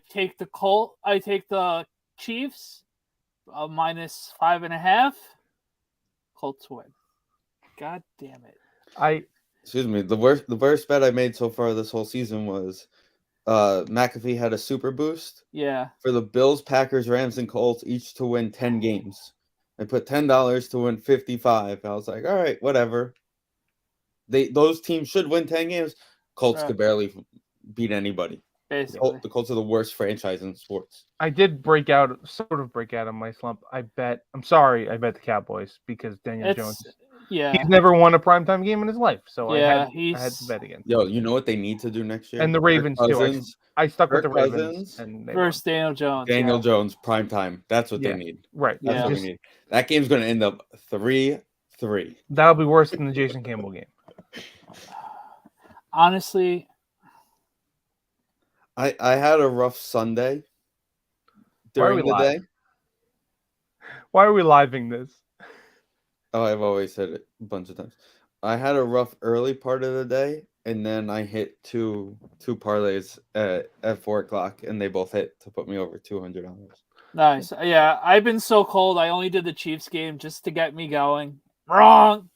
take the Chiefs minus 5.5. Colts win. God damn it! Excuse me. The worst bet I made so far this whole season was McAfee had a super boost. Yeah. For the Bills, Packers, Rams, and Colts each to win 10 games. I put $10 to win 55. I was like, all right, whatever. Those teams should win 10 games. Colts could barely beat anybody. Basically. The Colts are the worst franchise in sports. I did break out of my slump. I bet the Cowboys because Daniel Jones. Yeah. He's never won a primetime game in his life, so I had to bet against. Yo, you know what they need to do next year? And the Ravens too. I stuck with the Ravens versus Daniel Jones. Daniel Jones primetime. That's what they need. Right. That's what we need. That game's going to end up 3-3. That'll be worse than the Jason Campbell game. Honestly, I had a rough Sunday during the day. Why are we living this? Oh, I've always said it a bunch of times. I had a rough early part of the day, and then I hit two parlays at 4:00, and they both hit to put me over $200. Nice. Yeah, I've been so cold. I only did the Chiefs game just to get me going. Wrong.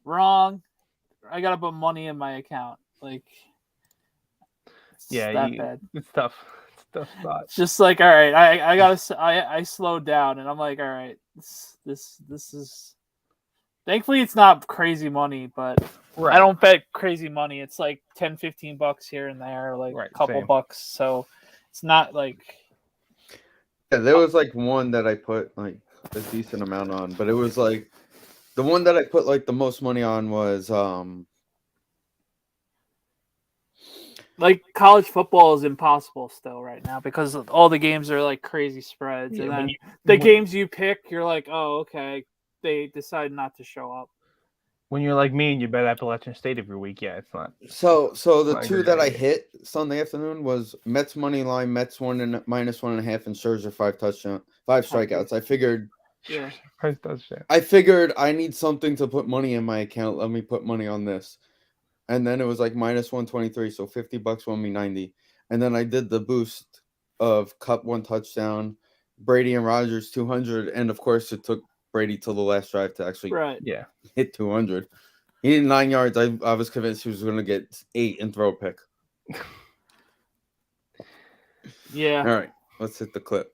I gotta put money in my account. Like, bad. It's tough. It's a tough spot. It's just like, all right, I slowed down, and I'm like, all right, this is. Thankfully, it's not crazy money, but I don't bet crazy money. It's like $10-15 here and there, like a couple bucks. So it's not like. Yeah, there was like one that I put like a decent amount on, but it was like the one that I put like the most money on was like college football is impossible still right now because all the games are like crazy spreads, and then the games you pick, you're like, oh, okay. They decide not to show up. When you're like me and you bet Appalachian State every week, it's not. So the two that I hit Sunday afternoon was Mets money line, Mets minus 1.5, and Scherzer 5 strikeouts. I figured. Yeah. I figured I need something to put money in my account. Let me put money on this, and then it was like minus 123, so $50 won me 90. And then I did the boost of Cup 1 touchdown, Brady and Rogers 200, and of course it took Brady till the last drive to actually hit 200. He needed 9 yards. I was convinced he was going to get 8 and throw a pick. Yeah. All right, let's hit the clip.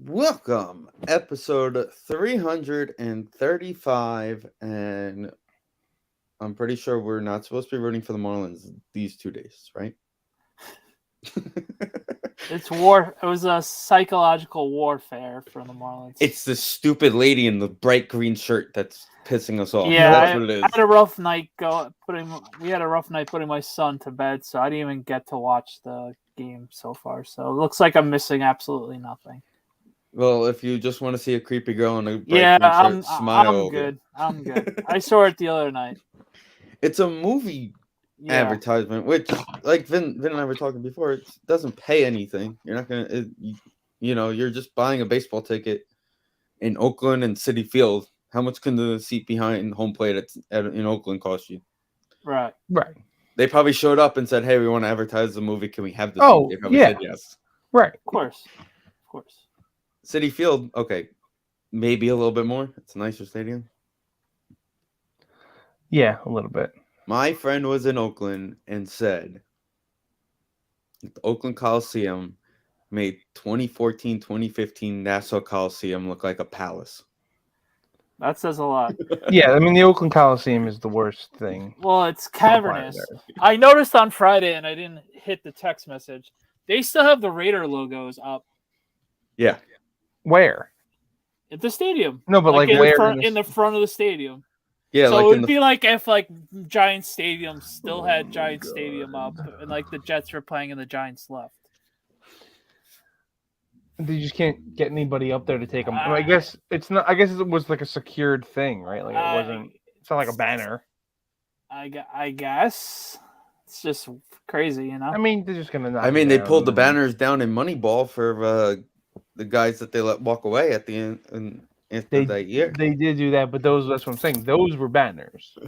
Welcome, episode 335, and I'm pretty sure we're not supposed to be rooting for the Marlins these 2 days, right? It's war. It was a psychological warfare for the Marlins. It's the stupid lady in the bright green shirt that's pissing us off. Yeah, that's what it is. I had a rough night we had a rough night putting my son to bed, so I didn't even get to watch the game so far. So it looks like I'm missing absolutely nothing. Well, if you just want to see a creepy girl in a bright green shirt, smile. I'm good. I saw it the other night. It's a movie advertisement, which, like Vin and I were talking before, it doesn't pay anything. You're not gonna, you're just buying a baseball ticket in Oakland and Citi Field. How much can the seat behind home plate in Oakland cost you? Right. They probably showed up and said, "Hey, we want to advertise the movie. Can we have this?" Oh, they probably said yes. Right. Of course. Citi Field, okay, maybe a little bit more. It's a nicer stadium. Yeah, a little bit. My friend was in Oakland and said the Oakland Coliseum made 2014, 2015 Nassau Coliseum look like a palace. That says a lot. Yeah, I mean, the Oakland Coliseum is the worst thing. Well, it's cavernous. I noticed on Friday, and I didn't hit the text message, they still have the Raider logos up. Yeah. Where? At the stadium. No, but like where? In the front of the stadium. Yeah, so it would be like if like Giants Stadium still had Giants Stadium up, and like the Jets were playing and the Giants left. They just can't get anybody up there to take them. I guess it's not. I guess it was like a secured thing, right? Like it wasn't. It's not like a banner. I guess it's just crazy, you know. I mean, they're just gonna knock I mean, it they down pulled the and then- banners down in Moneyball for the guys that they let walk away at the end after that year. They did do that, but that's what I'm saying. Those were banners.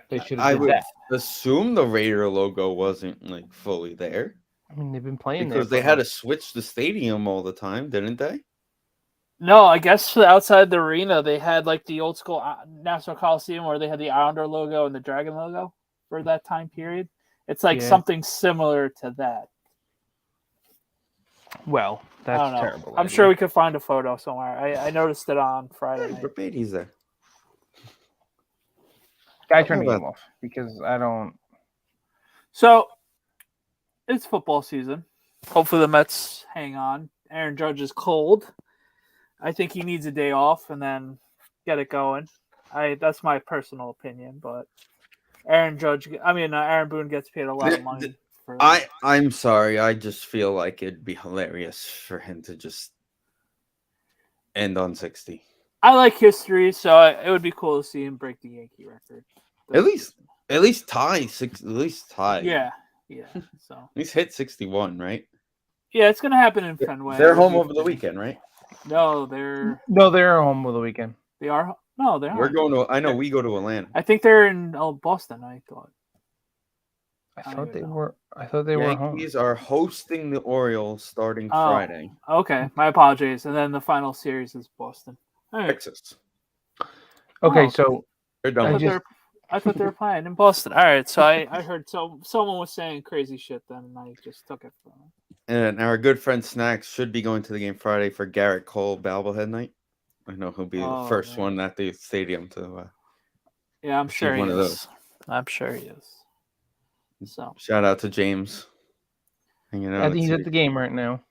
They should I have did would that. assume the Raider logo wasn't like fully there I mean, they've been playing because there they had to switch the stadium all the time, didn't they? No, I guess outside the arena they had like the old school National Coliseum where they had the Islander logo and the Dragon logo for that time period. It's like something similar to that. Well, I that's don't know. terrible. I'm sure we could find a photo somewhere. I noticed it on Friday night. Beatty's there. Guy turned the game off because I don't. So it's football season. Hopefully the Mets hang on. Aaron Judge is cold. I think he needs a day off and then get it going. That's my personal opinion, but Aaron Boone gets paid a lot of money. I'm sorry. I just feel like it'd be hilarious for him to just end on 60. I like history, so it would be cool to see him break the Yankee record. At least tie 6. At least tie. Yeah. So at least hit 61, right? Yeah, it's gonna happen in Fenway. They're home over the weekend, right? No, they're home over the weekend. They are. No, they're. We're going to. I know we go to Atlanta. I think they're in Boston. I thought. I thought they were home. Yankees are hosting the Orioles starting Friday. Okay, my apologies. And then the final series is Boston. All right. Texas. Okay, so they're done. I thought they were playing in Boston. All right, so I heard someone was saying crazy shit then, and I just took it from them. And our good friend Snacks should be going to the game Friday for Garrett Cole bobblehead night. I know he'll be the first one at the stadium to. Yeah, I'm sure he is. I'm sure he is. So shout out to James. Hanging out. I think he's at the game right now.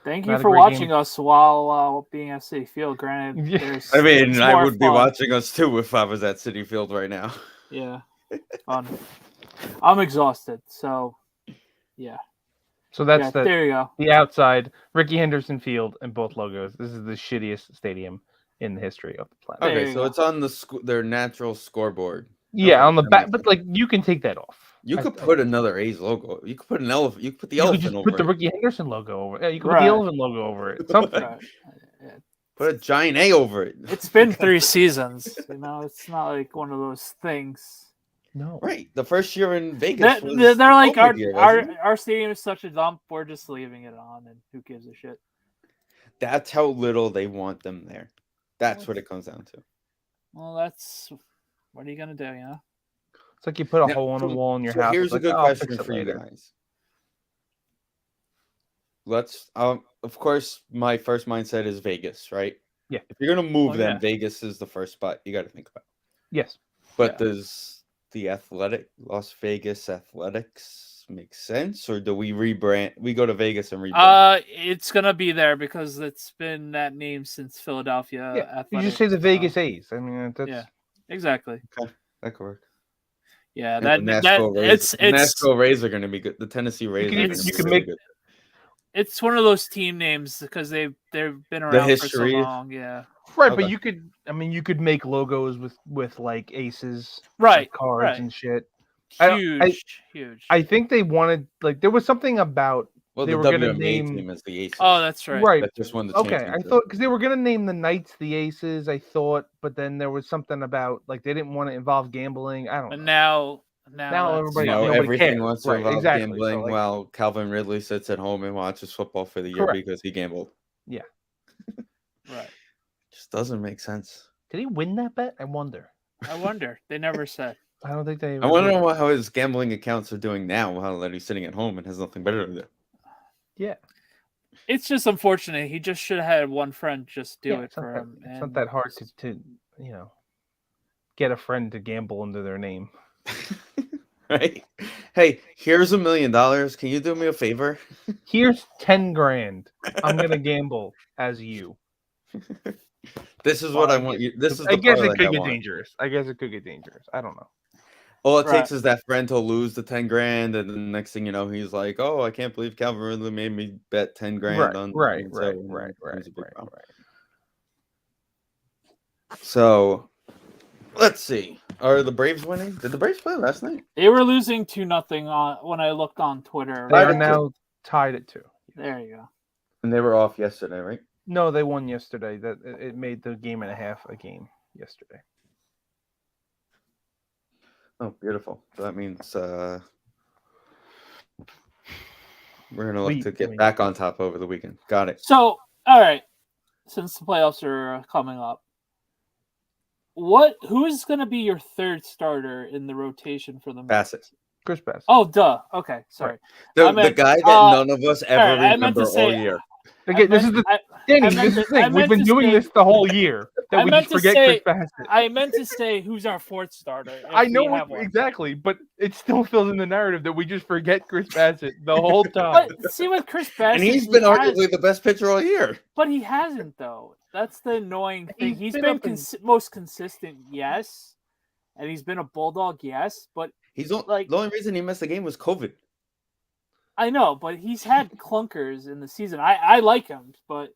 Thank you for watching us while being at Citi Field. Granted, I would be watching us too if I was at Citi Field right now. Yeah, fun. I'm exhausted, so yeah. So that's there you go. The outside Rickey Henderson Field and both logos. This is the shittiest stadium in the history of the planet. Okay, so it's on their natural scoreboard. Yeah, on the back, but like you can take that off. You could put another A's logo. You could put an elephant. You could put the elephant over it. Put the Rickey Henderson logo over it. Yeah, you could put the elephant logo over it. Something. Put a giant A over it. It's been 3 seasons. It's not like one of those things. No. Right. The first year in Vegas. They're like our stadium is such a dump. We're just leaving it on, and who gives a shit? That's how little they want them there. That's what it comes down to. Well, that's what are you gonna do? It's like you put a hole in a wall in your house. Here's a good question for you guys. Let's of course my first mindset is Vegas, right? Yeah. If you're gonna move them, Vegas is the first spot you gotta think about. Yes. But does the Las Vegas Athletics make sense? Or do we rebrand we go to Vegas and rebrand? It's gonna be there because it's been that name since Philadelphia. Athletics. You just say the Vegas A's. I mean that's exactly. Okay. That could work. Yeah, the Nashville Rays are going to be good. The Tennessee Rays. You can make good. It's one of those team names because they've been around for so long. Yeah, right. Okay. But you could make logos with like aces, right? Cards and shit. Huge. I think they wanted there was something about. Well, they the were WNBA going to name team as the Aces. Oh, that's right. Right. That just won the championship. I thought because they were going to name the Knights the Aces. I thought, but then there was something about they didn't want to involve gambling. I don't know. But now everything cares. wants to involve gambling. While Calvin Ridley sits at home and watches football for the year because he gambled. Yeah. Right. Just doesn't make sense. Did he win that bet? I wonder. They never said. I don't think they. I want to know how his gambling accounts are doing now. How that he's sitting at home and has nothing better to do. Yeah, it's just unfortunate. He just should have had one friend just do it for him. It's not that hard to get a friend to gamble under their name. Right? Hey, here's $1 million. Can you do me a favor? Here's 10 grand. I'm gonna gamble as you. This is what I want you. This is. I guess it could get dangerous. I don't know. All it takes is that friend to lose the 10 grand, and the next thing you know, he's like, "Oh, I can't believe Calvin Ridley made me bet 10 grand on." Right. So, Let's see. Are the Braves winning? Did the Braves play last night? They were losing 2-0 on when I looked on Twitter. They are Tied at now tied at 2. There you go. And they were off yesterday, right? No, they won yesterday. That it made the game and a half a game yesterday. Oh, beautiful. So that means we're gonna look to get back on top over the weekend. Got it. So, all right. Since the playoffs are coming up, who is going to be your third starter in the rotation for the Mets? Bassett. Chris Bassett. Oh, duh. Okay, sorry. The guy that none of us ever remember all year. Again, this is the thing. We've been doing this the whole year. That we just forget Chris Bassett. I meant to say who's our fourth starter. I know exactly, but it still fills in the narrative that we just forget Chris Bassett the whole time. But see with Chris Bassett, and he's been arguably the best pitcher all year. But he hasn't though. That's the annoying thing. He's been most consistent, yes, and he's been a bulldog, yes. But he's like the only reason he missed the game was COVID. I know, but he's had clunkers in the season. I like him, but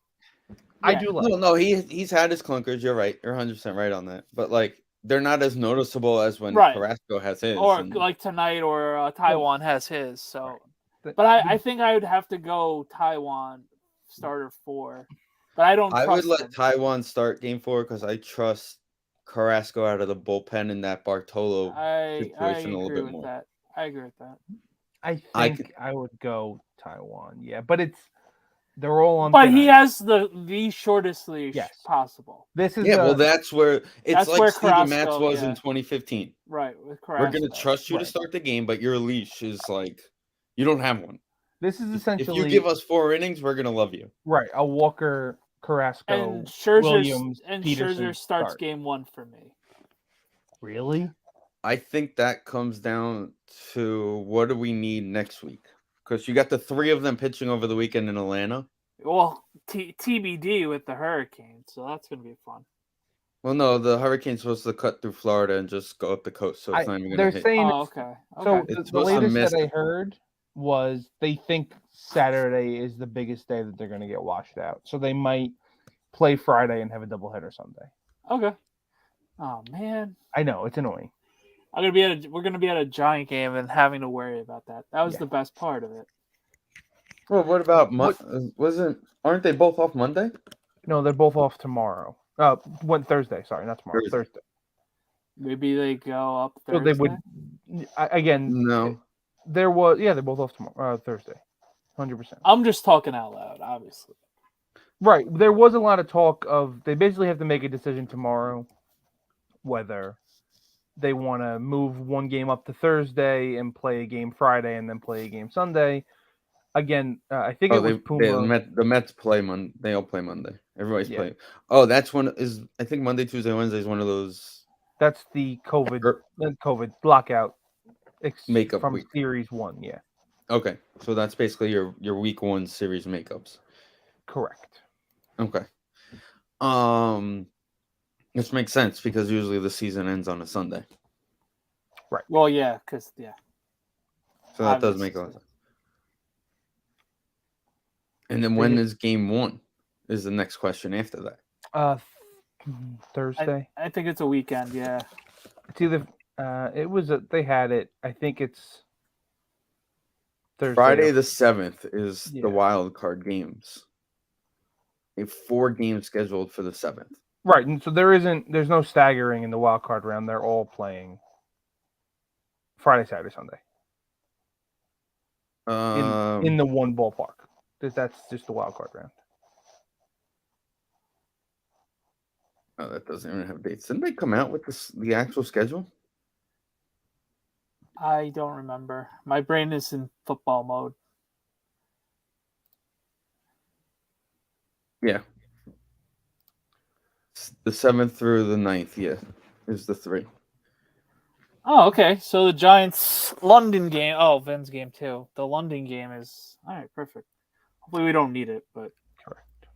yeah. I do like. No, he's had his clunkers. You're right. You're 100% right on that. But like, they're not as noticeable as when Carrasco has his, or like tonight, or Taiwan has his. So, but I think I would have to go Taiwan starter 4. But I don't. I would let Taiwan start game 4 because I trust Carrasco out of the bullpen in that Bartolo situation a little bit more. That. I agree with that. I think I would go Taiwan. Yeah, but they're all on. But he has the shortest leash possible. This is well, that's where that's like where Steven Matz was in 2015. Right, with Carrasco. We're gonna trust you to start the game, but your leash is like you don't have one. This is essentially if you give us 4 innings, we're gonna love you. Right, a Walker, Carrasco, and Scherzer, Williams, and Peterson Scherzer starts game 1 for me. Really? I think that comes down to what do we need next week? Because you got the 3 of them pitching over the weekend in Atlanta. Well, TBD with the Hurricanes, so that's going to be fun. Well, no, the Hurricane's supposed to cut through Florida and just go up the coast, so it's not even going to hit. They're saying, okay. So the latest that I heard was they think Saturday is the biggest day that they're going to get washed out. So they might play Friday and have a doubleheader Sunday. Okay. Oh, man. I know, it's annoying. We're gonna be at a Giant game and having to worry about that. That was the best part of it. Well, what about aren't they both off Monday? No, they're both off tomorrow. Thursday. Sorry, not tomorrow. Thursday. Maybe they go up Thursday. So they would again. No, they're both off tomorrow. Thursday, 100%. I'm just talking out loud, obviously. Right. There was a lot of talk of they basically have to make a decision tomorrow whether they want to move one game up to Thursday and play a game Friday and then play a game Sunday. Again, I think it was Puma. The Mets play Monday. They all play Monday. Everybody's playing. Oh, that's one. I think Monday, Tuesday, Wednesday is one of those. That's the COVID blockout makeup from week. Series 1. Yeah. Okay, so that's basically your week 1 series makeups. Correct. Okay. Which makes sense because usually the season ends on a Sunday. Right. Well, yeah, because So that does make a lot of sense. And then when is game 1? Is the next question after that? Thursday. I think it's a weekend. Yeah. It's either. They had it. I think it's Thursday. Friday the 7th is the wild card games. They have 4 games scheduled for the 7th. Right, and so there's no staggering in the wild card round. They're all playing Friday, Saturday, Sunday. In the one ballpark. That's just the wild card round. Oh, that doesn't even have dates. Didn't they come out with the actual schedule? I don't remember. My brain is in football mode. Yeah. The 7th through the 9th, is the 3. Oh, okay. So the Giants London game. Oh, Vin's game too. The London game is all right. Perfect. Hopefully we don't need it, but correct.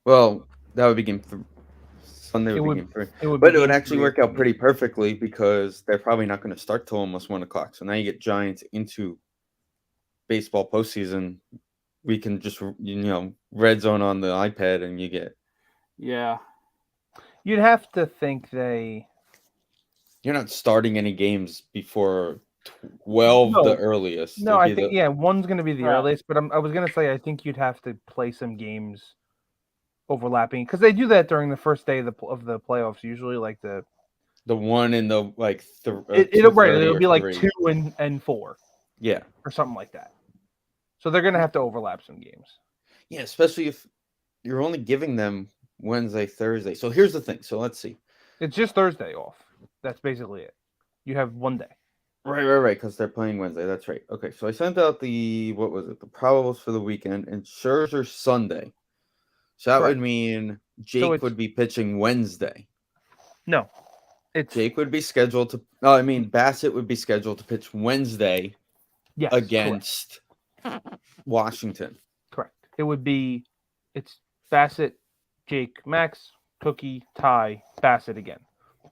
Well, that would be game 3. Sunday would be game 3. It would actually work out pretty perfectly because they're probably not going to start till almost 1 o'clock. So now you get Giants into baseball postseason. We can just red zone on the iPad and you get. Yeah. You'd have to think they. You're not starting any games before 12 No. the earliest. No, It'd I be think the- one's going to be the Right. earliest, but I was going to say I think you'd have to play some games overlapping because they do that during the first day of the playoffs. Usually, like the one in the like it'll 2:30 or be like 3. 2 and 4 Yeah. or something like that. So they're going to have to overlap some games. Yeah, especially if you're only giving them Wednesday, Thursday. So here's the thing. So let's see. It's just Thursday off. That's basically it. You have one day. Right. Because they're playing Wednesday. That's right. Okay, so I sent out the the probables for the weekend, and Scherzer Sunday. So that would Correct. mean Jake would be pitching Wednesday. No, it's Jake would be scheduled to. No, I mean Bassett would be scheduled to pitch Wednesday yes, against Washington. correct. It would be it's Bassett, Jake, Max, Cookie, Ty, Bassett again.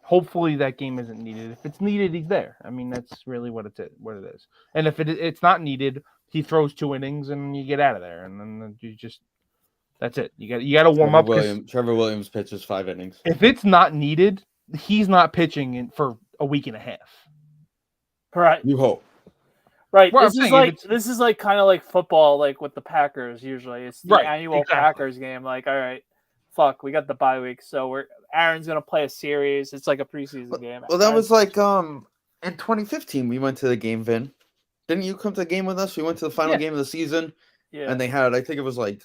Hopefully that game isn't needed. If it's needed, he's there. I mean, that's really what it is. And if it's not needed, he throws 2 innings and you get out of there. And then you just that's it. You got to warm up. Trevor Williams pitches 5 innings. If it's not needed, he's not pitching for a week and a half. Right. You hope. Right. Well, This is like kind of like football, like with the Packers. Usually, it's the annual Packers game. Like, all right, fuck, we got the bye week, so Aaron's gonna play a series. It's like a preseason game. Well, that was like in 2015 we went to the game. Vin, didn't you come to the game with us? We went to the final game of the season, and they had, I think it was like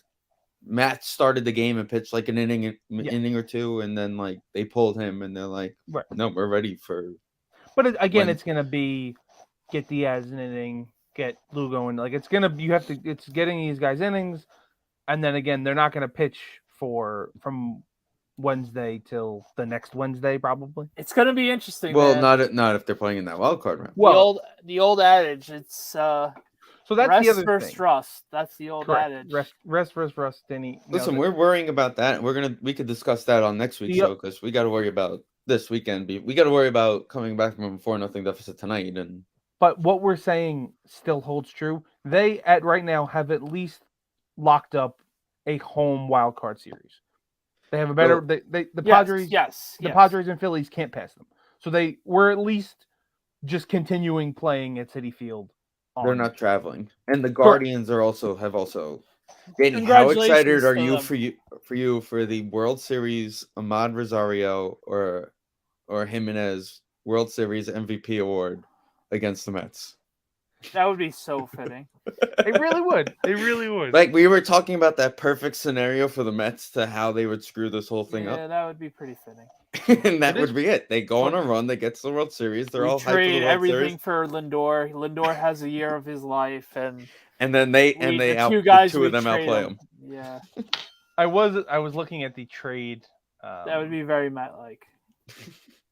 Matt started the game and pitched like an inning or two, and then like they pulled him, and they're like, no, we're ready for. But again, it's gonna be get Diaz an inning, get Lugo, and like it's getting these guys innings, and then again they're not gonna pitch from Wednesday till the next Wednesday probably. It's gonna be interesting. Well, man. not if they're playing in that wild card round. Well, the old adage, it's so that's rest the other versus thing. rust. That's the old adage. Rest versus rust. Listen, we're worrying about that. We could discuss that on next week's show because we got to worry about this weekend. We got to worry about coming back from a 4-0 deficit tonight. But what we're saying still holds true. They right now have at least locked up a home wild card series. They have a better. The Padres. Yes. The Padres and Phillies can't pass them. So they were at least just continuing playing at Citi Field. They're not traveling, and the Guardians have also. Danny, how excited are you for the World Series Ahmad Rosario or Jimenez World Series MVP award against the Mets? That would be so fitting. It really would. It really would. Like we were talking about that perfect scenario for the Mets to how they would screw this whole thing up. Yeah, that would be pretty fitting. And that would be it. They go on a run. They get to the World Series. They're all hyped for the World everything Series. for Lindor. Lindor has a year of his life, and then the two of them outplay him. Yeah, I was looking at the trade. That would be very Met-like.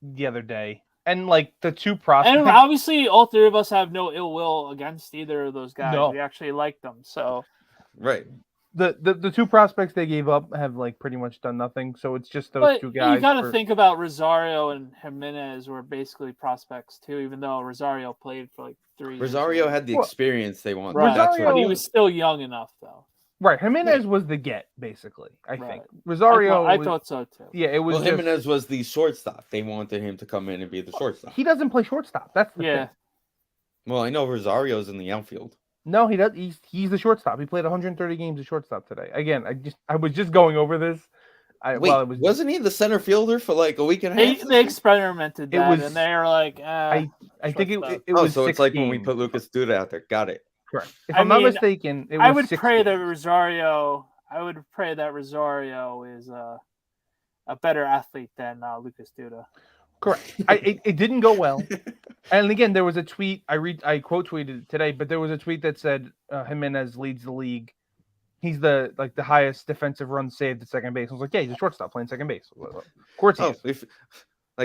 The other day, and like the two prospects. And obviously, all three of us have no ill will against either of those guys. No. We actually like them. So right. The two prospects they gave up have like pretty much done nothing. So it's just those two guys. You got to think about Rosario and Jimenez were basically prospects too, even though Rosario played for like 3 years. Rosario had the experience they wanted. Right. That's but he was still young enough, though. Right. Jimenez was the get, basically, I think. Rosario. I thought so too. Yeah, it was. Jimenez was the shortstop. They wanted him to come in and be the shortstop. He doesn't play shortstop. That's the thing. Well, I know Rosario's in the outfield. No, he does. He's the shortstop. He played 130 games as shortstop today. Again, I was just going over this. Wasn't he the center fielder for like a week and a half? They experimented that, and they were like, I think it was. So it's like when we put Lucas Duda out there. Got it. Correct. If I'm not mistaken, it was I would pray that Rosario. I would pray that Rosario is a better athlete than Lucas Duda. Correct. It didn't go well. And again, there was a tweet I quote tweeted it today, but there was a tweet that said Jimenez leads the league. He's the highest defensive run saved at second base. I was like, yeah, he's a shortstop playing second base. Of course he is.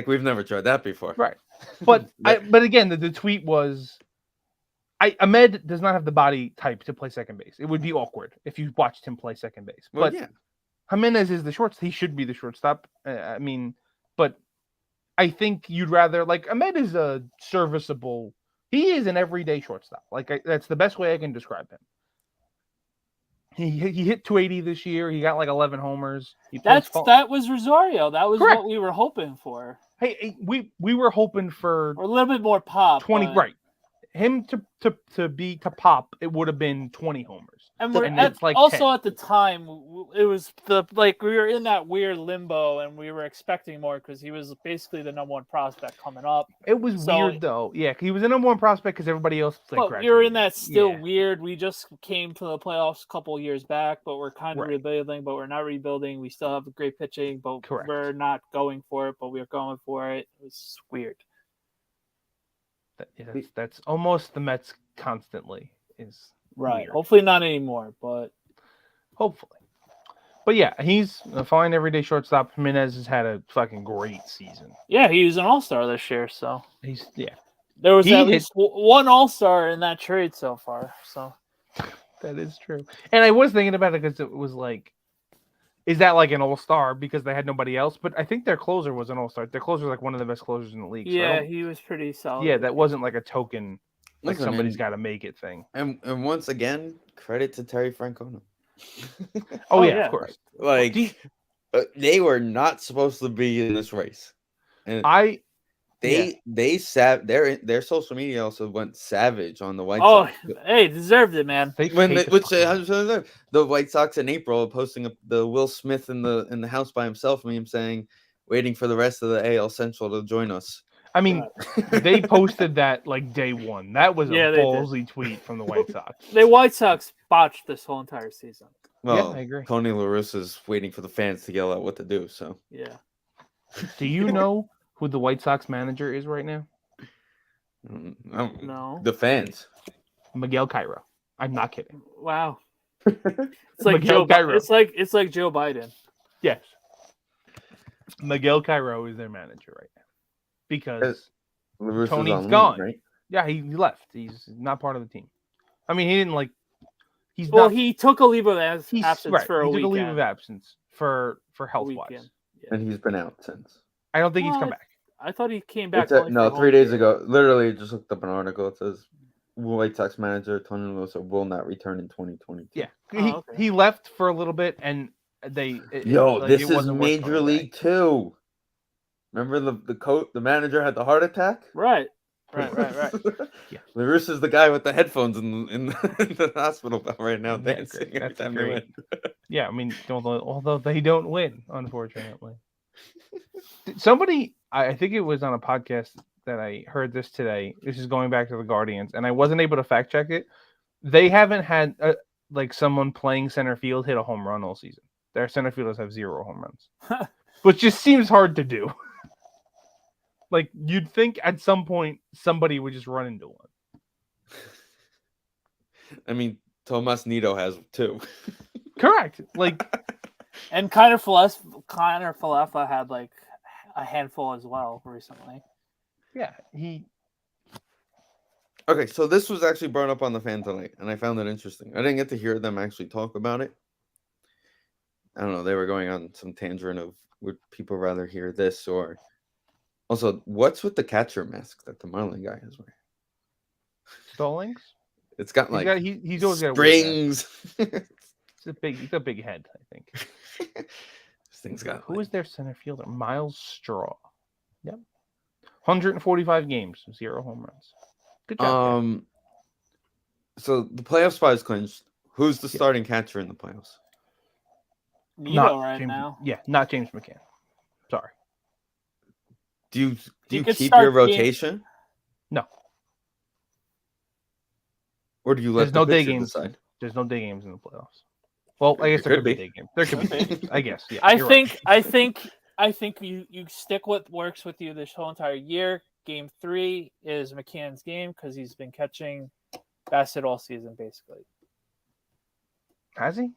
We've never tried that before. Right. But again, the tweet was Ahmed does not have the body type to play second base. It would be awkward if you watched him play second base. Well, but Jimenez is the shortstop. He should be the shortstop. But I think you'd rather Ahmed is a serviceable. He is an everyday shortstop. That's the best way I can describe him. He hit 280 this year. He got like 11 homers. That was Rosario. That was correct. What we were hoping for. Hey, we were hoping for a little bit more pop. 20, but... right? Him to pop, it would have been 20 homers. And it's like also 10. At the time, it was we were in that weird limbo, and we were expecting more because he was basically the number one prospect coming up. It was weird though, yeah. He was the number one prospect because everybody else was but we were in that still weird. We just came to the playoffs a couple of years back, but we're kind of rebuilding. But we're not rebuilding. We still have great pitching, but we're not going for it. But we are going for it. It was weird. That's almost the Mets constantly is right. Weird. Hopefully not anymore, but hopefully. But yeah, he's a fine everyday shortstop. Jimenez has had a fucking great season. Yeah, he was an all-star this year, so there was at least one all-star in that trade so far. So that is true. And I was thinking about it because it was like, is that like an all-star because they had nobody else? But I think their closer was an all-star. Their closer was like one of the best closers in the league. Yeah, he was pretty solid. Yeah, that wasn't like a token, like somebody's got to make it thing. And once again, credit to Terry Francona. oh yeah, of course. Like they were not supposed to be in this race, and their social media also went savage on the White Sox. Hey, deserved it, man. The White Sox in April posting the Will Smith in the house by himself meme saying, "Waiting for the rest of the AL Central to join us." I mean, they posted that like day one. That was a ballsy tweet from the White Sox. The White Sox botched this whole entire season. Well, I agree. Tony La Russa's waiting for the fans to yell out what to do. So yeah. Do you know who the White Sox manager is right now? No. The fans. Miguel Cairo. I'm not kidding. Wow. It's like Joe Cairo. It's like Joe Biden. Yes. Miguel Cairo is their manager right now because Tony's gone. Right? Yeah, he left. He's not part of the team. I mean, he didn't like. He took a leave of absence for a weekend. He took a leave of absence for health-wise. Yeah. And he's been out since. I don't think he's come back. I thought he came back. 3 days ago. Literally, just looked up an article. It says White Sox manager Tony La Russa will not return in 2022. Yeah, he left for a little bit, and this is Major League 2. Remember the manager had the heart attack? Right. Yeah. La Russa's the guy with the headphones in the hospital right now dancing every time they win. Yeah, I mean, although they don't win, unfortunately. Somebody, I think it was on a podcast that I heard this today. This is going back to the Guardians, and I wasn't able to fact check it. They haven't had someone playing center field hit a home run all season. Their center fielders have 0 home runs, which just seems hard to do. Like, you'd think at some point somebody would just run into one. I mean, Tomas Nido has 2. Correct. Like, and Connor Falefa had like a handful as well recently. Yeah, Okay, so this was actually brought up on the fan tonight, and I found it interesting. I didn't get to hear them actually talk about it. I don't know. They were going on some tangent of would people rather hear this or... Also, what's with the catcher mask that the Marlin guy is wearing? Stallings? It's got like he's always got springs. He's a big head, I think. This thing's got. Who is their center fielder? Miles Straw. Yep. 145 games, 0 home runs. Good job. So the playoff spot is clinched. Who's the starting catcher in the playoffs? Nido right now. Yeah, not James McCann. Sorry. Do you keep your rotation? No. Or do you let the pitcher decide? There's no day games in the playoffs. Well, I guess there could be day games. There could be day games, I guess. Yeah, I think you stick what works with you this whole entire year. Game 3 is McCann's game because he's been catching Bassett all season, basically. Has he?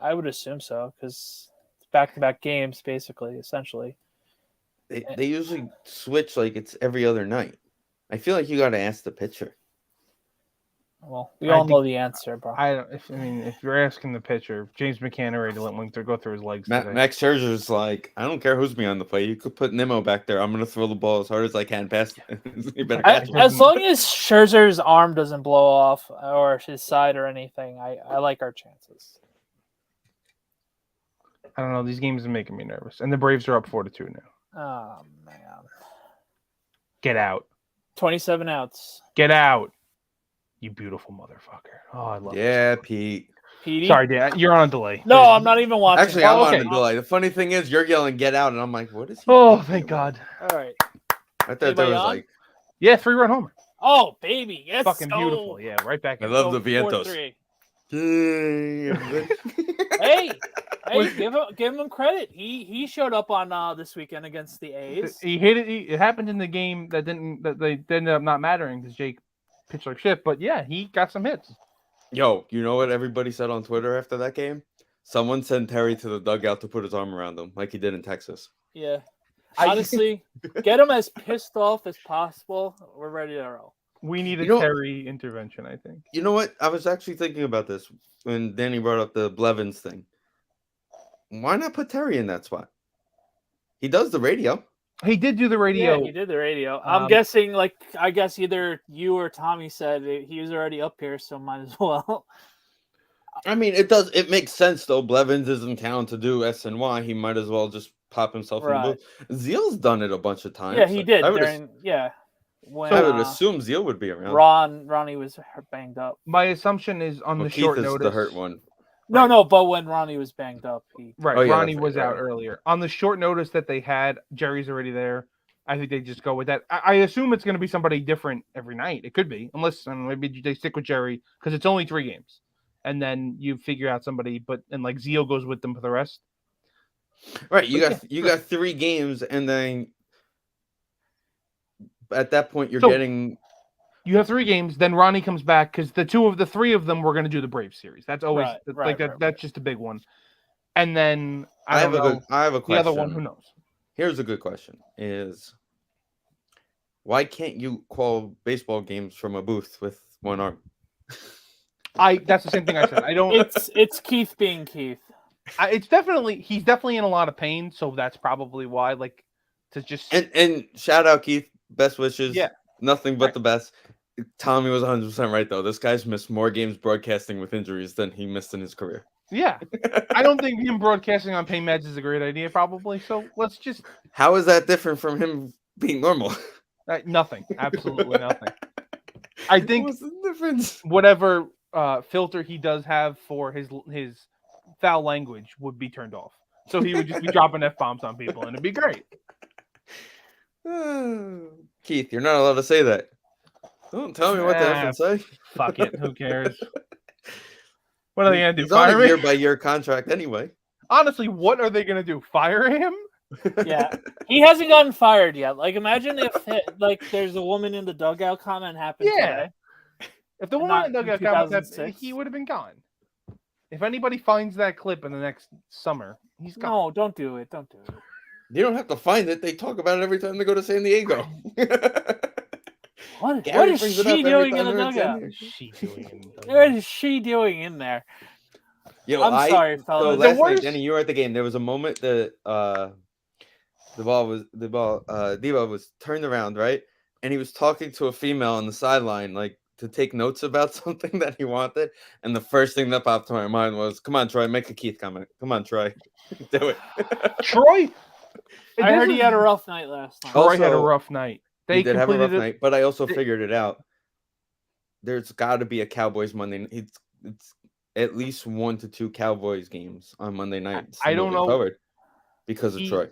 I would assume so because it's back-to-back games, basically, essentially. They usually switch like it's every other night. I feel like you got to ask the pitcher. Well, we I all think- know the answer, bro. If you're asking the pitcher, James McCann already let one go through his legs today. Max Scherzer's like, I don't care who's me on the plate. You could put Nimmo back there. I'm gonna throw the ball as hard as I can past. You better catch it. As long as Scherzer's arm doesn't blow off or his side or anything, I like our chances. I don't know. These games are making me nervous, and the Braves are up 4-2 now. Oh man, Get out! 27 outs. Get out! You beautiful motherfucker! Oh, I love. Yeah, Pete. Petey? Sorry, Dan. You're on delay. No, I'm not even watching. Actually, I'm okay. on the delay. The funny thing is, you're yelling "Get out," and I'm like, "What is he?" Oh, talking thank about? God. All right. I thought there Anybody was on? like, Yeah, 3-run homer. Oh, baby. Yes. Fucking beautiful. Yeah, right back. I in. love Go the Vientos. 4-3. Hey, Hey, give him credit. He showed up on this weekend against the A's. He hit it. It happened in the game that they ended up not mattering because Jake pitched like shit. But yeah, he got some hits. Yo, you know what everybody said on Twitter after that game? Someone sent Terry to the dugout to put his arm around him, like he did in Texas. Yeah. Honestly, get him as pissed off as possible. We're ready to roll. We need a You know- Terry intervention, I think. You know what? I was actually thinking about this when Danny brought up the Blevins thing. Why not put Terry in that spot? He does the radio. He did do the radio. Yeah, he did the radio. I'm Um, guessing, I guess either you or Tommy said he was already up here, so might as well. I mean, it makes sense though. Blevins is in town to do SNY. He might as well just pop himself in Right. the booth. Zeal's done it a bunch of times. Yeah, he did. I would, When I would assume Zeal would be around. Ronnie was banged up. My assumption is on Well, the Keith short is notice. the hurt one. No, but when Ronnie was banged up, Right, Oh, yeah, Ronnie that's was right, out right. earlier. On the short notice that they had, Jerry's already there. I think they just go with that. I assume it's going to be somebody different every night. It could be, unless maybe they stick with Jerry because it's only 3 games, and then you figure out somebody. And like Zeal goes with them for the rest. Right, you got 3 games, and then at that point you're getting. You have 3 games, then Ronnie comes back because the 3 of them were going to do the Brave series. That's always Right. That's just a big one. And then I have a the question. other one, who knows? Here's a good question: is why can't you call baseball games from a booth with one arm? That's the same thing I said. I don't. It's Keith being Keith. He's definitely in a lot of pain, so that's probably why. Like to just And shout out Keith, best wishes. Yeah. Nothing but the best. Tommy was 100% right though. This guy's missed more games broadcasting with injuries than he missed in his career. yeah. I don't think him broadcasting on pain meds is a great idea, probably. So let's just How is that different from him being normal? nothing. Absolutely nothing. I think What's the difference? whatever filter he does have for his foul language would be turned off. So he would just be dropping F-bombs on people, and it'd be great. Keith, you're not allowed to say that. Don't tell me what to have to say. Fuck it. Who cares? What are they gonna do? He's on Fire a him? year-by-year contract anyway. Honestly, what are they gonna do? Fire him? Yeah, he hasn't gotten fired yet. Like, imagine if there's a woman in the dugout comment happened Yeah. today. If the And woman not in the in dugout got that, 2006. he would have been gone. If anybody finds that clip in the next summer, he's gone. No, don't do it. Don't do it. You don't have to find it. They talk about it every time they go to San Diego. What Gary is brings it up she every doing time in the they're in San dugout? Diego. She doing in the What dugout? is she doing in there? Yo, I'm sorry, So fellas. last worst- night, Denny, you were at the game. There was a moment that Debo was turned around, right? And he was talking to a female on the sideline, like to take notes about something that he wanted. And the first thing that popped to my mind was, "Come on, Troy, make a Keith comment. Come on, Troy, do it." Troy. I heard he had a rough night last night. Troy had a Also, rough night. He They did have a rough completed night, but I also they- figured it out. There's got to be a Cowboys Monday. It's at least 1 to 2 Cowboys games on Monday nights. I don't moving know. forward because of He- Troy.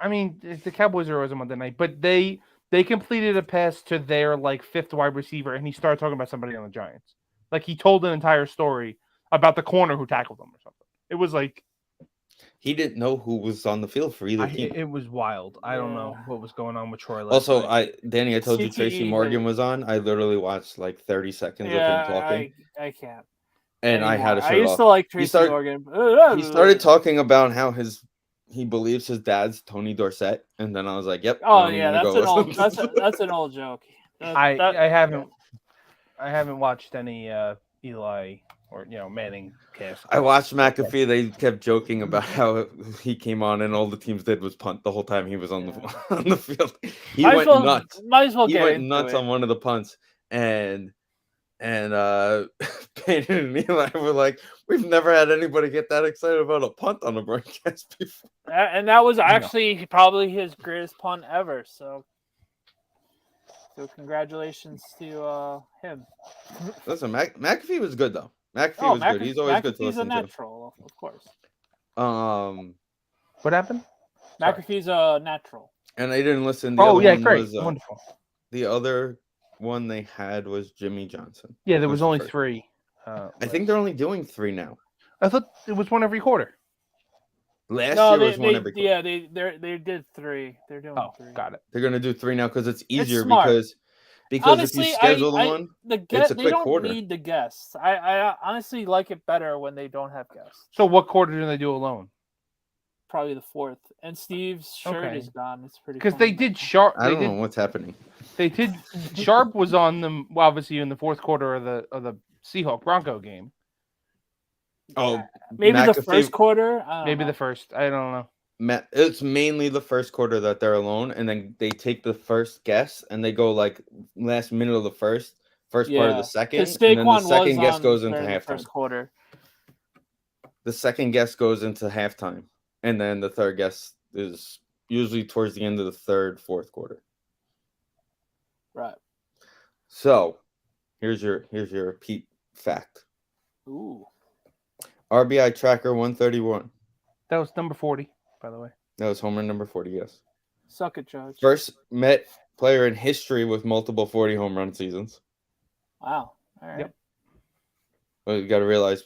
I mean, the Cowboys are always on Monday night, but they completed a pass to their like 5th wide receiver, and he started talking about somebody on the Giants. Like he told an entire story about the corner who tackled him or something. It was like He didn't know who was on the field for either team. it was wild. I don't know Yeah. what was going on with Troy. Last Also, night. Danny, I told you Tracy CTE, Morgan was on. I literally watched like 30 seconds of him talking, I can't. and I had to anymore. shut I used off. to like Tracy started- Morgan. He started talking about how he believes his dad's Tony Dorsett, and then I was like, "Yep." Oh I'm yeah, gonna that's go an old listen. that's an old joke. I haven't. I haven't watched any Eli or Manning cast. I watched McAfee. They kept joking about how he came on and all the teams did was punt the whole time he was on the on the field. He went nuts. Might as well He get went into nuts it. on one of the punts, and Pennant and Eli were like, "We've never had anybody get that excited about a punt on a broadcast before." And that was actually probably his greatest punt ever. So congratulations to him. Listen, McAfee was good though. McAfee was good. He's always good to listen a natural, of course. What happened? McAfee's a natural. And I didn't listen. The other one great, was, wonderful. The other one they had was Jimmy Johnson. Yeah, there was only 3. I think they're only doing 3 now. I thought it was one every quarter. Last year was one every quarter. Yeah, they did 3. They're doing 3. Got it. They're gonna do 3 now because it's easier It's because honestly, if you schedule one, it's a they quick don't quarter. need the guests. I honestly like it better when they don't have guests. So what quarter do they do alone? Probably the 4th. And Steve's shirt is gone. It's pretty because they did Sharp. I don't know what's happening. They did Sharp was on them obviously in the 4th quarter of the Seahawk Bronco game. Oh, maybe the first quarter. Maybe the first. I don't know. It's mainly the first quarter that they're alone, and then they take the first guess and they go like last minute of the first part of the second, and then the second guess goes into halftime. First quarter. The second guess goes into halftime, and then the third guess is usually towards the end of the third, 4th quarter. Right. So, here's your repeat fact. Ooh. RBI tracker 131. That was number 40, by the way. That was home run number 40, yes. Suck it, Judge. First Met player in history with multiple 40 home run seasons. Wow. All right. Yep. Well, you got to realize,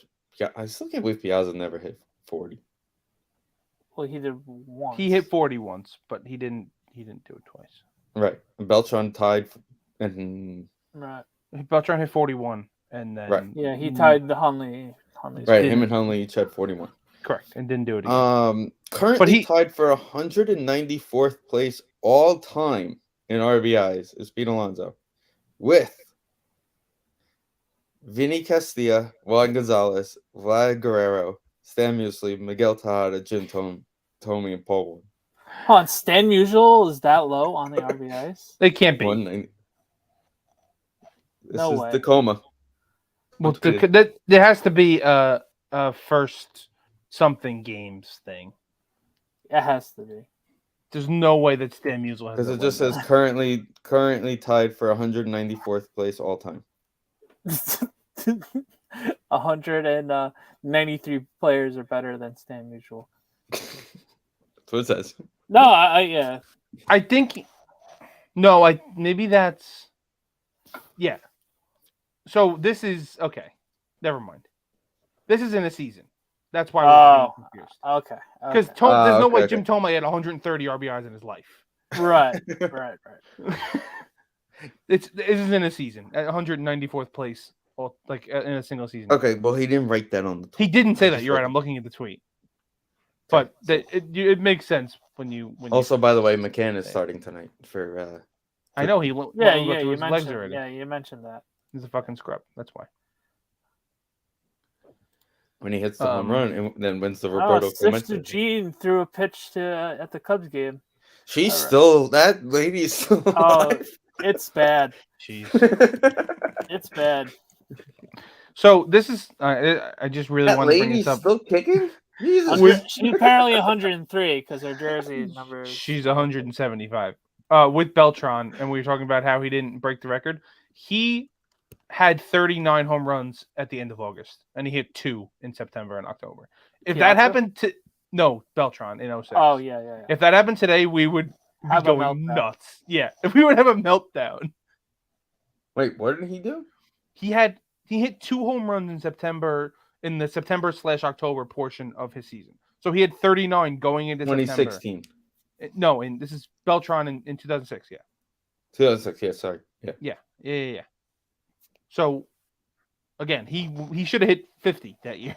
I still can't believe Piazza never hit 40. Well, he did once. He hit 40 once, but he didn't do it twice. Right. And Beltran tied, and right. Beltran hit 41, and then yeah, he tied the Hunley. Right, him and Hunley each had 41. Correct, and didn't do it again. Currently tied for 194th place all time in RBIs is Pete Alonso, with Vinny Castilla, Juan Gonzalez, Vlad Guerrero, Stan Musial, Miguel Tejada, Jim Thome, and Paul Ward. Hold on, Stan Musial is that low on the RBIs? They can't be. 190. This no is way. Tacoma. Well, there has to be a first something games thing. It has to be. There's no way that Stan Musial has. Because it just says currently tied for 194th place all time. 193 players are better than Stan Musial. That's what it says. No, I think maybe that's yeah. So this is okay. Never mind. This is in a season. That's why we're confused. Okay. Because there's no way Jim Thome had 130 RBIs in his life. Right. This is in a season at 194th place, like in a single season. Okay, well he didn't write that on the tweet. He didn't say that. You're right. I'm looking at the tweet. But it makes sense when you. Also, by the way, McCann is starting tonight for. I know he. You mentioned. Yeah, you mentioned that. He's a fucking scrub. That's why. When he hits the home run and then wins the Roberto Clemente. Sister Jean threw a pitch at the Cubs game. That lady's still alive. It's bad. Jeez. It's bad. So this is. I just really want to bring this up. Still kicking? Jesus. She's apparently 103 because her jersey number. She's 175. With Beltran, and we were talking about how he didn't break the record. He had 39 home runs at the end of August, and he hit 2 in September and October. If that happened to Beltran in 06. Oh yeah. If that happened today, we would be going nuts. Yeah, if we would have a meltdown. Wait, what did he do? He hit 2 home runs in September, in the September/October portion of his season. So he had 39 going into 2016. September. No, and this is Beltran in 2006. Yeah. 2006. Yeah, sorry. Yeah. So, again, he should have hit 50 that year.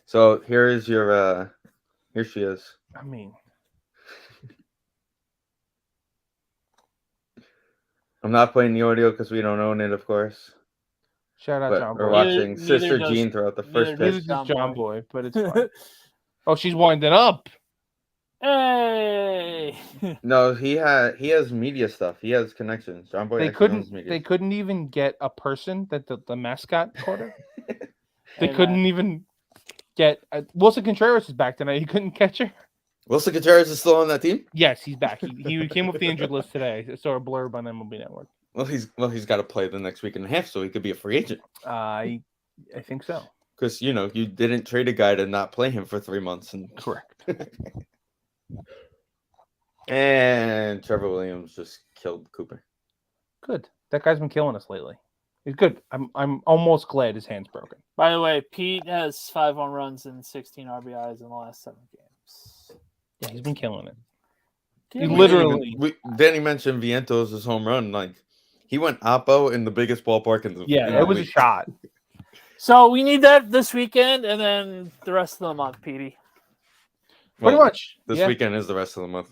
So here she is. I mean, I'm not playing the audio because we don't own it, of course. Shout out But John we're Boy. watching Neither Sister does- Jean throughout the neither first does Neither pitch. does John John Boy. Boy, but it's fine. Oh, she's winding up. Hey. No, he has media stuff. He has connections. John Boy They actually owns couldn't. media. They couldn't even get a person that the mascot caught her. They Hey, couldn't man. even get Wilson Contreras is back tonight. He couldn't catch her. Wilson Contreras is still on that team. Yes, he's back. He came off the injured list today. I saw a blurb on MLB Network. Well, he's got to play the next week and a half, so he could be a free agent. I think so. Because you didn't trade a guy to not play him for 3 months, and Correct. and Trevor Williams just killed Cooper. Good. That guy's been killing us lately. He's good. I'm almost glad his hand's broken. By the way, Pete has 5 home runs and 16 RBIs in the last 7 games. Yeah, he's been killing it. He He We literally- didn't even- Danny mentioned Vientos' home run. Like he went oppo in the biggest ballpark in the Yeah, in it the was a league. shot. So we need that this weekend and then the rest of the month, Petey. Pretty Well, much. This Yeah. weekend is the rest of the month.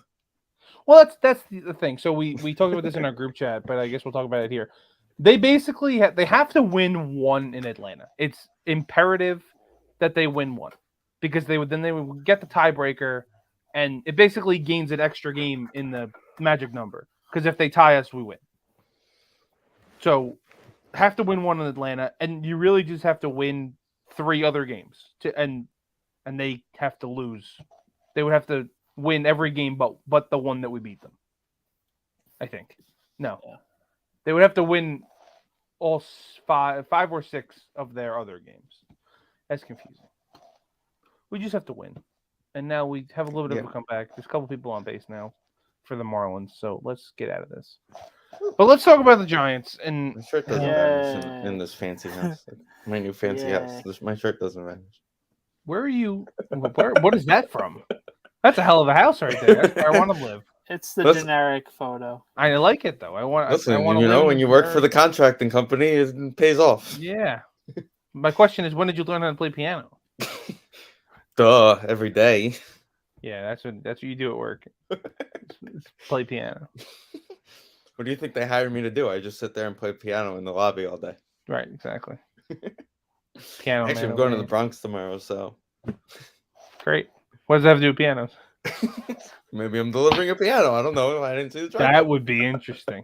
Well, that's the thing. So we talked about this in our group chat, but I guess we'll talk about it here. They basically they have to win one in Atlanta. It's imperative that they win one because they would get the tiebreaker, and it basically gains an extra game in the magic number. Because if they tie us, we win. So have to win one in Atlanta, and you really just have to win 3 other games and they have to lose. They would have to win every game but the one that we beat them. I think. No. Yeah. They would have to win all 5 or 6 of their other games. That's confusing. We just have to win. And now we have a little bit of a comeback. There's a couple people on base now for the Marlins, so let's get out of this. But let's talk about the Giants. And My shirt doesn't Yeah. vanish in this fancy house. Like, my new fancy Yeah. house. My shirt doesn't vanish. where are you? What is that from? That's a hell of a house right there. That's where I want to live. It's the Listen. generic photo. I like it though. I want. Listen, I want to when you work for the contracting company, it pays off. Yeah. My question is, when did you learn how to play piano? Duh, every day. Yeah, that's what you do at work. It's play piano. What do you think they hired me to do? I just sit there and play piano in the lobby all day. Right, exactly. Piano. Actually, man I'm going to over the Bronx tomorrow, so here. Great. What does that have to do with pianos? maybe I'm delivering a piano. I don't know. I didn't see the truck. That would be interesting.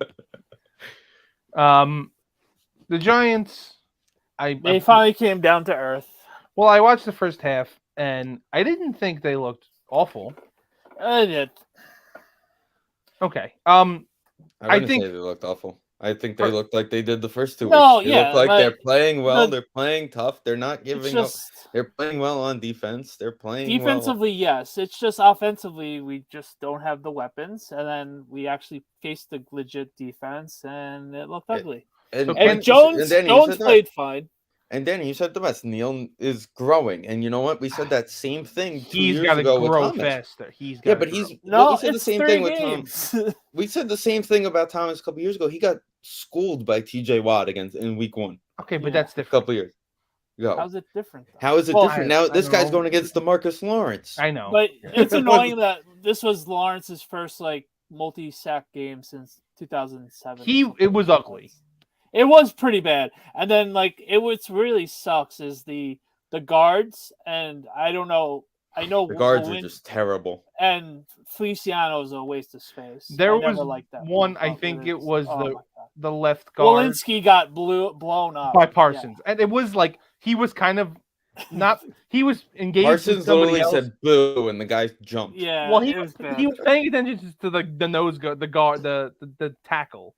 The Giants. They finally came down to earth. Well, I watched the first half, and I didn't think they looked awful. I did. Okay. I wouldn't I think- say they looked awful. I think they looked like they did the first 2 No, weeks. They yeah, look like but they're playing well. the- They're playing tough. They're not It's giving up. just They're playing well on defense. They're playing well. defensively, yes. It's just offensively, we just don't have the weapons. And then we actually faced a legit defense, and it looked ugly. And, So And Ken- Jones Danny, you said the played best. fine. And Danny, you said the best. Neil is growing, and you know what? We said that same thing 2 He's years got to ago with grow Thomas. faster. He's Yeah, gotta but grow. he's No, we said the it's same 3 thing with Tom. games. We said the same thing about Thomas a couple years ago. He got schooled by T.J. Watt in Week 1 Okay, but Yeah. that's a different. couple years ago. How's it different? Though? How is it Well, different now? I This don't guy's know. going against DeMarcus Lawrence. I know. But it's It annoying that this was Lawrence's first multi-sack game since 2007. It was ugly. It was pretty bad. And then what's really sucks is the guards, and I don't know. I know The guards are Lewin just terrible. and Feliciano is a waste of space. There I was never liked that one, I but think it it is- was oh the- my God. The left guard Walensky got blown up by Yeah. Parsons, and it was like he was kind of not. He was engaged. with Parsons somebody literally else. said boo, and the guy jumped. Yeah, Well, he it was bad. he was paying attention to the nose guard, the guard, the tackle,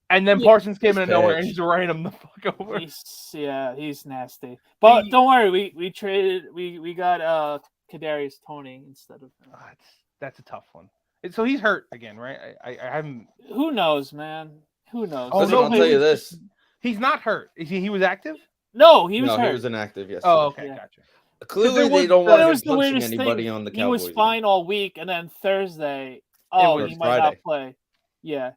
and then Yeah, Parsons came in his nowhere and pitch. just ran him the fuck over. He's nasty. But He- don't worry, we got Kadarius Toney instead of him. Ah, that's a tough one. So he's hurt again, right? I haven't. Who knows, man? Who knows? Oh, Listen, no, I'll he tell you was- this. He's not hurt. He was active. No, he was No, hurt. he was inactive yesterday. Oh, okay, Yeah. gotcha. Clearly, there was- they don't But want it him was the punching weirdest anybody thing. on the He Cowboys. was fine all week, and then Thursday, oh, was he might not Friday. play. Yeah,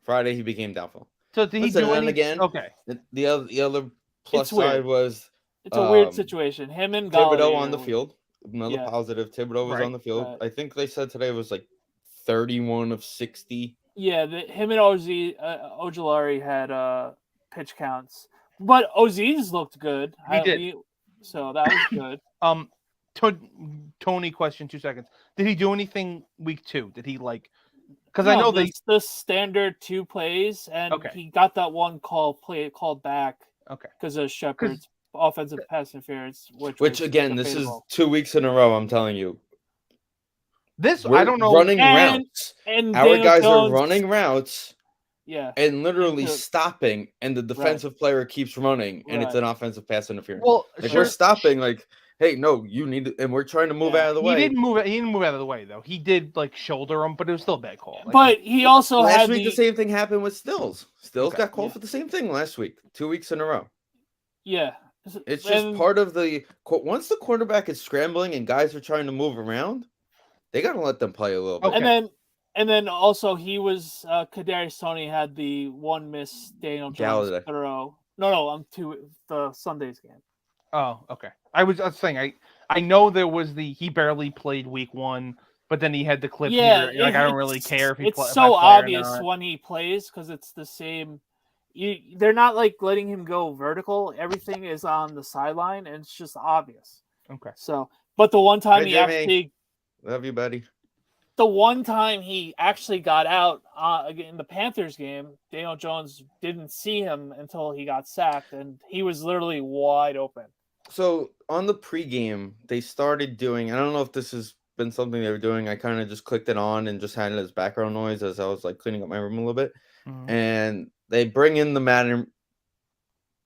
Friday, he became doubtful. So did he Listen, do and any? again- Okay. The other plus It's weird. side was it's a weird Um, situation. Him and Galladay Thibodeau on the are- field. Another Yeah. positive. Thibodeau was Right, on the field. right. I think they said today was like 31 of 60 Yeah, him and Ojulari had pitch counts, but Oziz looked good. He did. So that was good. Tony, question 2 seconds. Did he do anything week 2? Did he because No, I know the standard 2 plays, and he got that one called back. Okay. Because of Shepard's offensive pass interference, which again, this is 2 weeks in a row. I'm telling you. I don't know. Running routes. And our guys Jones, are running routes. Yeah. And literally stopping, and the defensive player keeps running, and it's an offensive pass interference. Well, we're stopping, hey, no, you need to, and we're trying to move out of the way. He didn't move out of the way, though. He did, shoulder him, but it was still a bad call. But he also last week, the same thing happened with Stills. Stills got called for the same thing last week, 2 weeks in a row. Yeah. It's just part of once the quarterback is scrambling and guys are trying to move around, they got to let them play a little bit. Okay. And then also he was Kadarius Toney had the one miss Daniel Jones throw. No, the Sunday's game. Oh, okay. I was saying I know there was he barely played week 1, but then he had the clip here. I don't really care if he plays. It's so obvious when he plays because it's the same. They're not letting him go vertical. Everything is on the sideline, and it's just obvious. Okay. So, but the one time he actually, love you, buddy. The one time he actually got out in the Panthers game, Daniel Jones didn't see him until he got sacked, and he was literally wide open. So on the pregame, they started doing. I don't know if this has been something they were doing. I kind of just clicked it on and just had it as background noise as I was cleaning up my room a little bit, and they bring in the Madden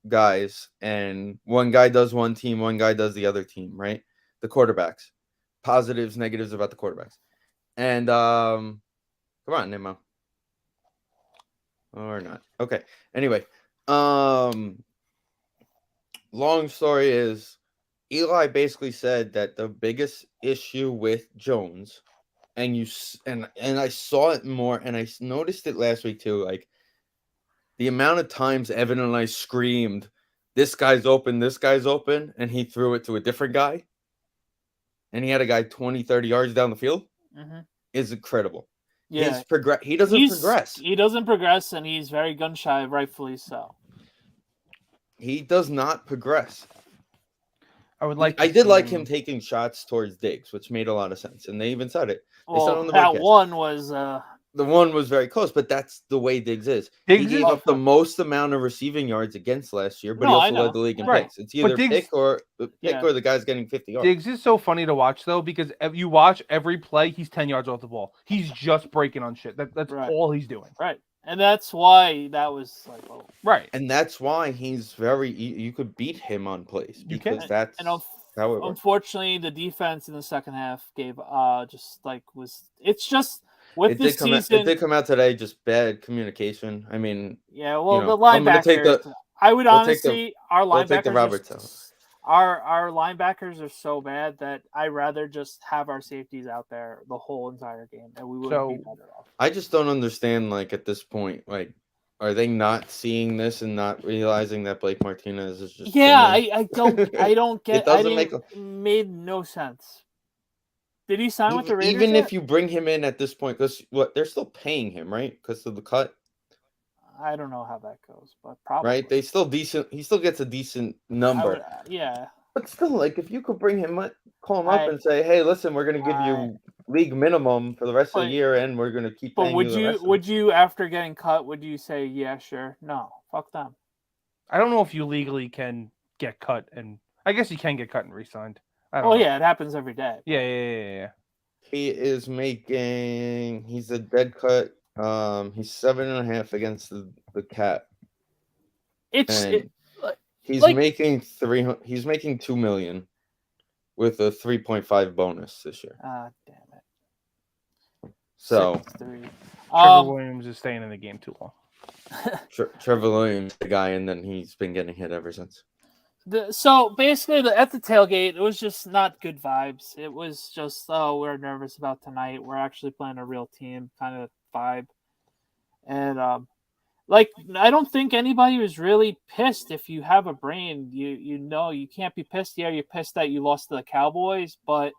guys, and one guy does one team, one guy does the other team, right? The quarterbacks, positives, negatives about the quarterbacks. And come on, Nemo. Or not. Okay. Anyway, long story is Eli basically said that the biggest issue with Jones, and I saw it more, and I noticed it last week too, the amount of times Evan and I screamed, this guy's open, and he threw it to a different guy, and he had a guy 20, 30 yards down the field. Is incredible. Yeah, he doesn't progress. He doesn't progress, and he's very gun shy, rightfully so. He does not progress. I did like him taking shots towards Diggs, which made a lot of sense, and they even said it. They said on the that broadcast. One was the one was very close, but that's the way Diggs is. He gave up the most amount of receiving yards against last year, but he also led the league in picks. It's either pick or the guy's getting 50 yards. Diggs is so funny to watch, though, because if you watch every play, he's 10 yards off the ball. He's just breaking on shit. That's all he's doing. Right. And that's why that was right. And that's why he's you could beat him on plays because that's how it works. Unfortunately, the defense in the second half gave it's just with this season. It did come out today, just bad communication. I mean, the linebackers. I would honestly, our linebackers. Our linebackers are so bad that I'd rather just have our safeties out there the whole entire game, and we would be better off. I just don't understand. At this point, are they not seeing this and not realizing that Blake Martinez is just? Yeah, I don't get. It doesn't made no sense. Did he sign with the Raiders? Even if you bring him in at this point, because they're still paying him, right? Because of the cut. I don't know how that goes, but probably. Right, they still decent. He still gets a decent number. Yeah, but still, if you could bring him, call him up and say, "Hey, listen, we're going to give you league minimum for the rest of the year, and we're going to keep." But would you after getting cut? Would you say, "Yeah, sure"? No, fuck them. I don't know if you legally can get cut, and I guess you can get cut and re-signed. Yeah, it happens every day. Yeah. He is making. He's a dead cut. He's 7.5 against the cap. He's making He's making $2 million with a 3.5 bonus this year. Damn it. So Trevor Williams is staying in the game too long. Trevor Williams, the guy, and then he's been getting hit ever since. So basically, at the tailgate, it was just not good vibes. It was just, we're nervous about tonight. We're actually playing a real team kind of vibe. And, I don't think anybody was really pissed. If you have a brain, you know you can't be pissed. Yeah, you're pissed that you lost to the Cowboys, but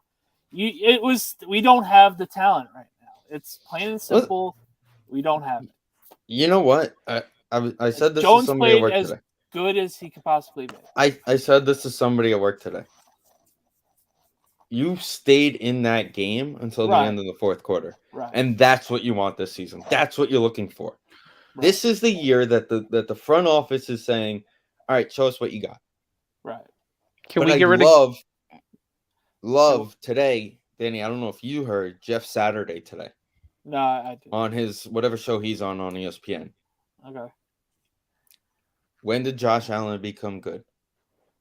we don't have the talent right now. It's plain and simple. We don't have it. You know what? I said this to Jones somebody at played work as today. good as he could possibly be. I said this to somebody at work today. You stayed in that game until the end of the fourth quarter. Right. And that's what you want this season. That's what you're looking for. Right. This is the year that the front office is saying, all right, show us what you got. Right. Can we get rid of love today, Danny? I don't know if you heard Jeff Saturday today. No, I didn't. On his whatever show he's on ESPN. Okay. When did Josh Allen become good?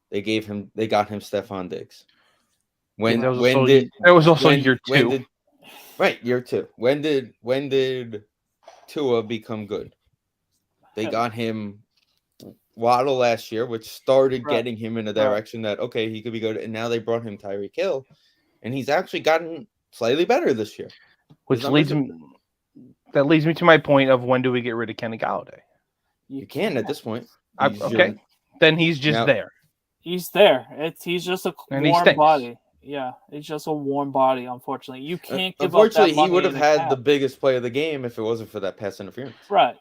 They got him Stephon Diggs. That was also year 2. Year 2. When did Tua become good? They got him Waddle last year, which started getting him in a direction that he could be good. And now they brought him Tyreek Hill, and he's actually gotten slightly better this year. Which leads me to my point of when do we get rid of Kenny Galladay? You can at this point. Then he's just there. He's there. He's just a warm body. Yeah, it's just a warm body. Unfortunately, you can't give up that money. He would have had the biggest play of the game if it wasn't for that pass interference. Right.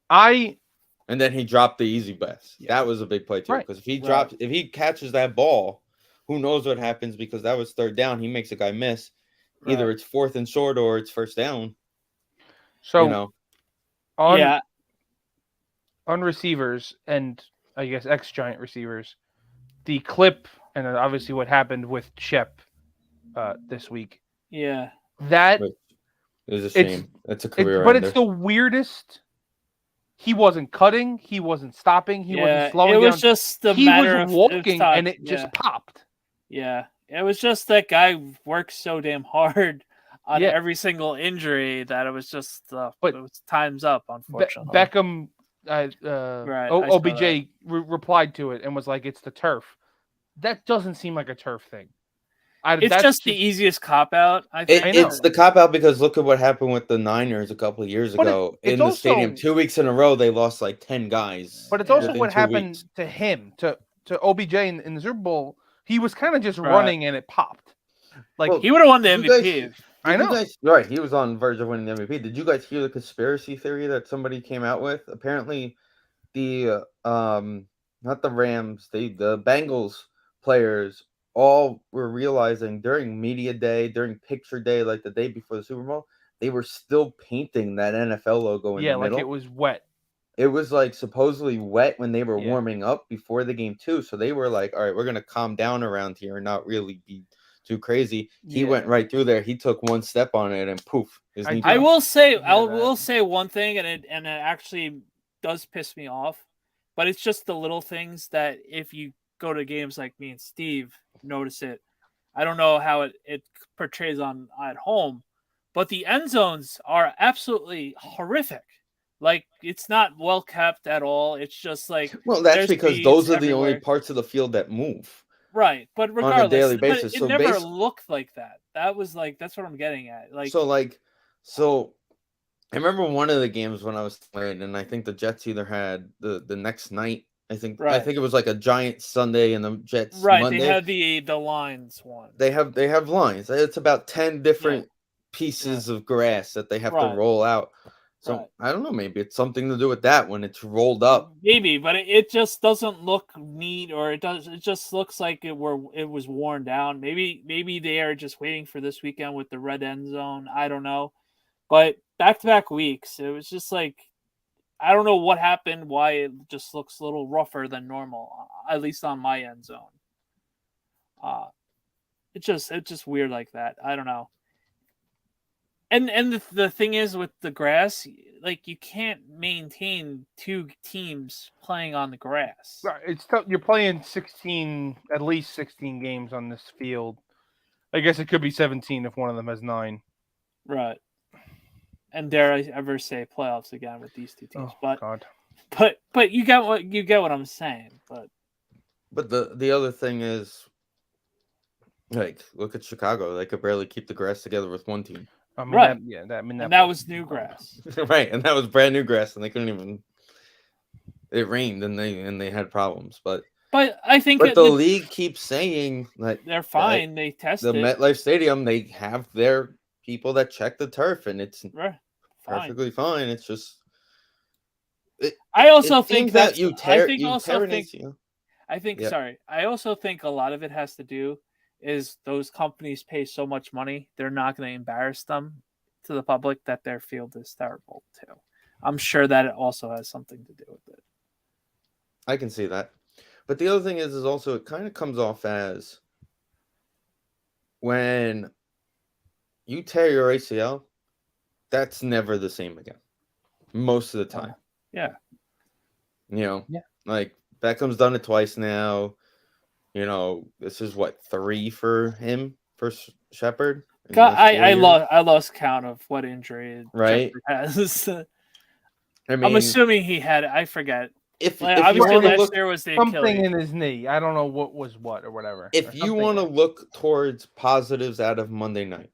And then he dropped the easy pass. Yeah. That was a big play too. Because if he catches that ball, who knows what happens? Because that was third down. He makes a guy miss. Either it's 4th and short or it's first down. So on receivers and I guess ex-Giant receivers, the clip and obviously what happened with Shep this week. Yeah. That is a shame. It's a career but ender. it's the weirdest. He wasn't cutting. He wasn't stopping. He wasn't slowing down. It was just a matter of walking and it just popped. Yeah. It was just that guy worked so damn hard on every single injury that it was just it was time's up, unfortunately. Beckham OBJ replied to it and was like, it's the turf. That doesn't seem like a turf thing. It's just the easiest cop out. I think it's the cop out because look at what happened with the Niners a couple of years ago in the stadium. 2 weeks in a row, they lost like 10 guys. But it's also what happened to him, to OBJ in the Super Bowl. He was kind of just running and it popped. Like he would have won the MVP. I know. He was on the verge of winning the MVP. Did you guys hear the conspiracy theory that somebody came out with? Apparently, the not the Rams, the Bengals players all were realizing during media day, during picture day, like the day before the Super Bowl, they were still painting that NFL logo in the middle. Like it was wet. It was like supposedly wet when they were warming up before the game too. So they were like, all right, we're going to calm down around here and not really be too crazy. He went right through there. He took one step on it and poof. I will say one thing, and it actually does piss me off, but it's just the little things that if you go to games like me and Steve, notice it. I don't know how it portrays at home, but the end zones are absolutely horrific. Like, it's not well kept at all. It's just like, well, that's because those are the only parts of the field that move. Right, but regardless, on a daily basis, it never looked like that. That's what I'm getting at. So I remember one of the games when I was playing, and I think the Jets either had the next night. I think it was like a Giant Sunday and the Jets Monday. They had the lines one. They have lines. It's about 10 different pieces of grass that they have to roll out. So I don't know, maybe it's something to do with that when it's rolled up. Maybe, but it just doesn't look neat, or it just looks like it was worn down. Maybe they are just waiting for this weekend with the red end zone. I don't know. But back-to-back weeks, it was just like, I don't know what happened, why it just looks a little rougher than normal, at least on my end zone. It's just weird like that. I don't know. And the thing is with the grass, like, you can't maintain two teams playing on the grass. Right. It's tough. You're playing at least 16 games on this field. I guess it could be 17 if one of them has 9. Right. And dare I ever say playoffs again with these two teams? Oh, God. But you get what I'm saying. But the other thing is, like, look at Chicago. They could barely keep the grass together with one team. I mean, right. That was new grass. Right, and that was brand new grass, and they couldn't even. It rained, and they had problems, but I think. But the league keeps saying that they're fine. They tested the MetLife Stadium. They have their people that check the turf, and it's perfectly fine. It's just I also it think seems that that's. you I tear think you also tear an think. ACL. I think. Yep. Sorry. I also think a lot of it has to do is those companies pay so much money, they're not going to embarrass them to the public that their field is terrible too. I'm sure that it also has something to do with it. I can see that. But the other thing is also it kind of comes off as when you tear your ACL, that's never the same again. Most of the time. Yeah. You know, Yeah. like Beckham's done it twice now. You know, this is what 3 for him for Shepard. God, I lost count of what injury Right? Shepard has. I mean, I'm assuming he had. I forget. if Like, you obviously want to last look year was the Something Achilles. in his knee. I don't know what was what or whatever. if you want to look towards positives out of Monday night,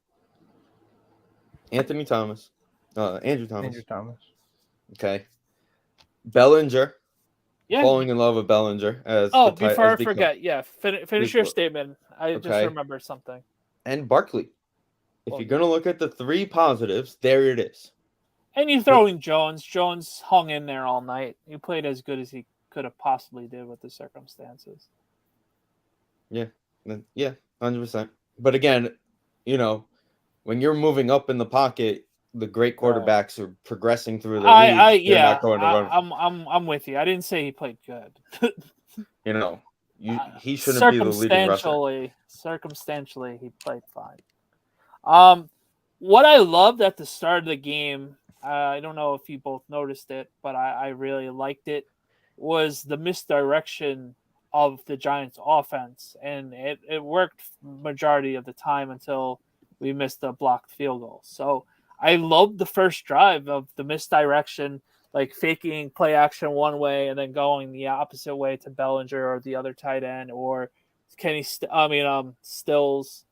Andrew Thomas, Andrew Thomas. okay, Bellinger, Yeah. falling in love with Bellinger as Before I forget, finish your club. statement. I just Okay. remembered something. And Barkley. If Well, you're gonna look at the 3 positives, there it is. And you throw in Jones. Jones hung in there all night. He played as good as he could have possibly did with the circumstances. Yeah, 100%. But again, you know, when you're moving up in the pocket, the great quarterbacks are progressing through the league. They're not going to run. I'm with you. I didn't say he played good. You know, he shouldn't be the leading rusher. Circumstantially, he played fine. What I loved at the start of the game, I don't know if you both noticed it, but I really liked it, was the misdirection of the Giants offense. And it worked majority of the time until we missed a blocked field goal. So I loved the first drive of the misdirection, like faking play action one way and then going the opposite way to Bellinger or the other tight end or Stills.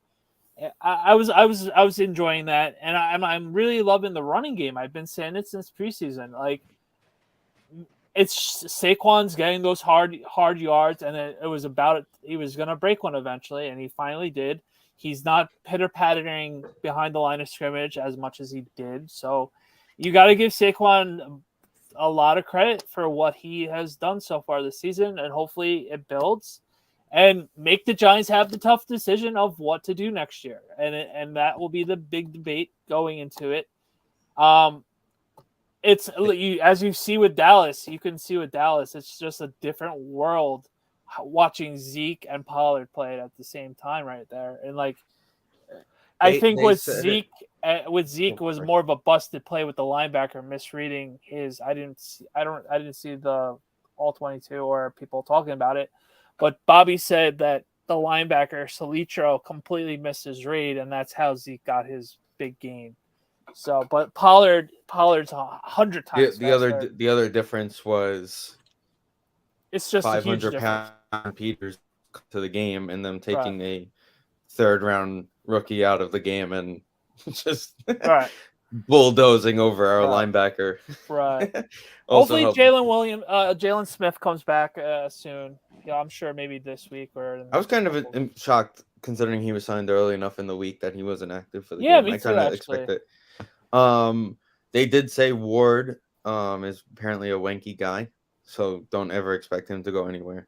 I was enjoying that, and I'm really loving the running game. I've been saying it since preseason. Like, it's Saquon's getting those hard yards, and it was about it. He was going to break one eventually, and he finally did. He's not pitter-pattering behind the line of scrimmage as much as he did. So you got to give Saquon a lot of credit for what he has done so far this season, and hopefully it builds and make the Giants have the tough decision of what to do next year. And that will be the big debate going into it. It's as you see with Dallas, it's just a different world watching Zeke and Pollard play it at the same time right there. And I think with Zeke was more of a busted play with the linebacker misreading his. I didn't see the all 22 or people talking about it, but Bobby said that the linebacker Salitro completely missed his read, and that's how Zeke got his big gain. So, but Pollard's 100 times faster. The other difference was it's just 500-pound Peters to the game and them taking a third-round rookie out of the game and just bulldozing over our linebacker. Right. Hopefully Jalen Smith comes back soon. Yeah, I'm sure maybe this week or. I was kind of shocked considering he was signed early enough in the week that he wasn't active for the game. Me I kind of expected. They did say Ward is apparently a wanky guy, so don't ever expect him to go anywhere.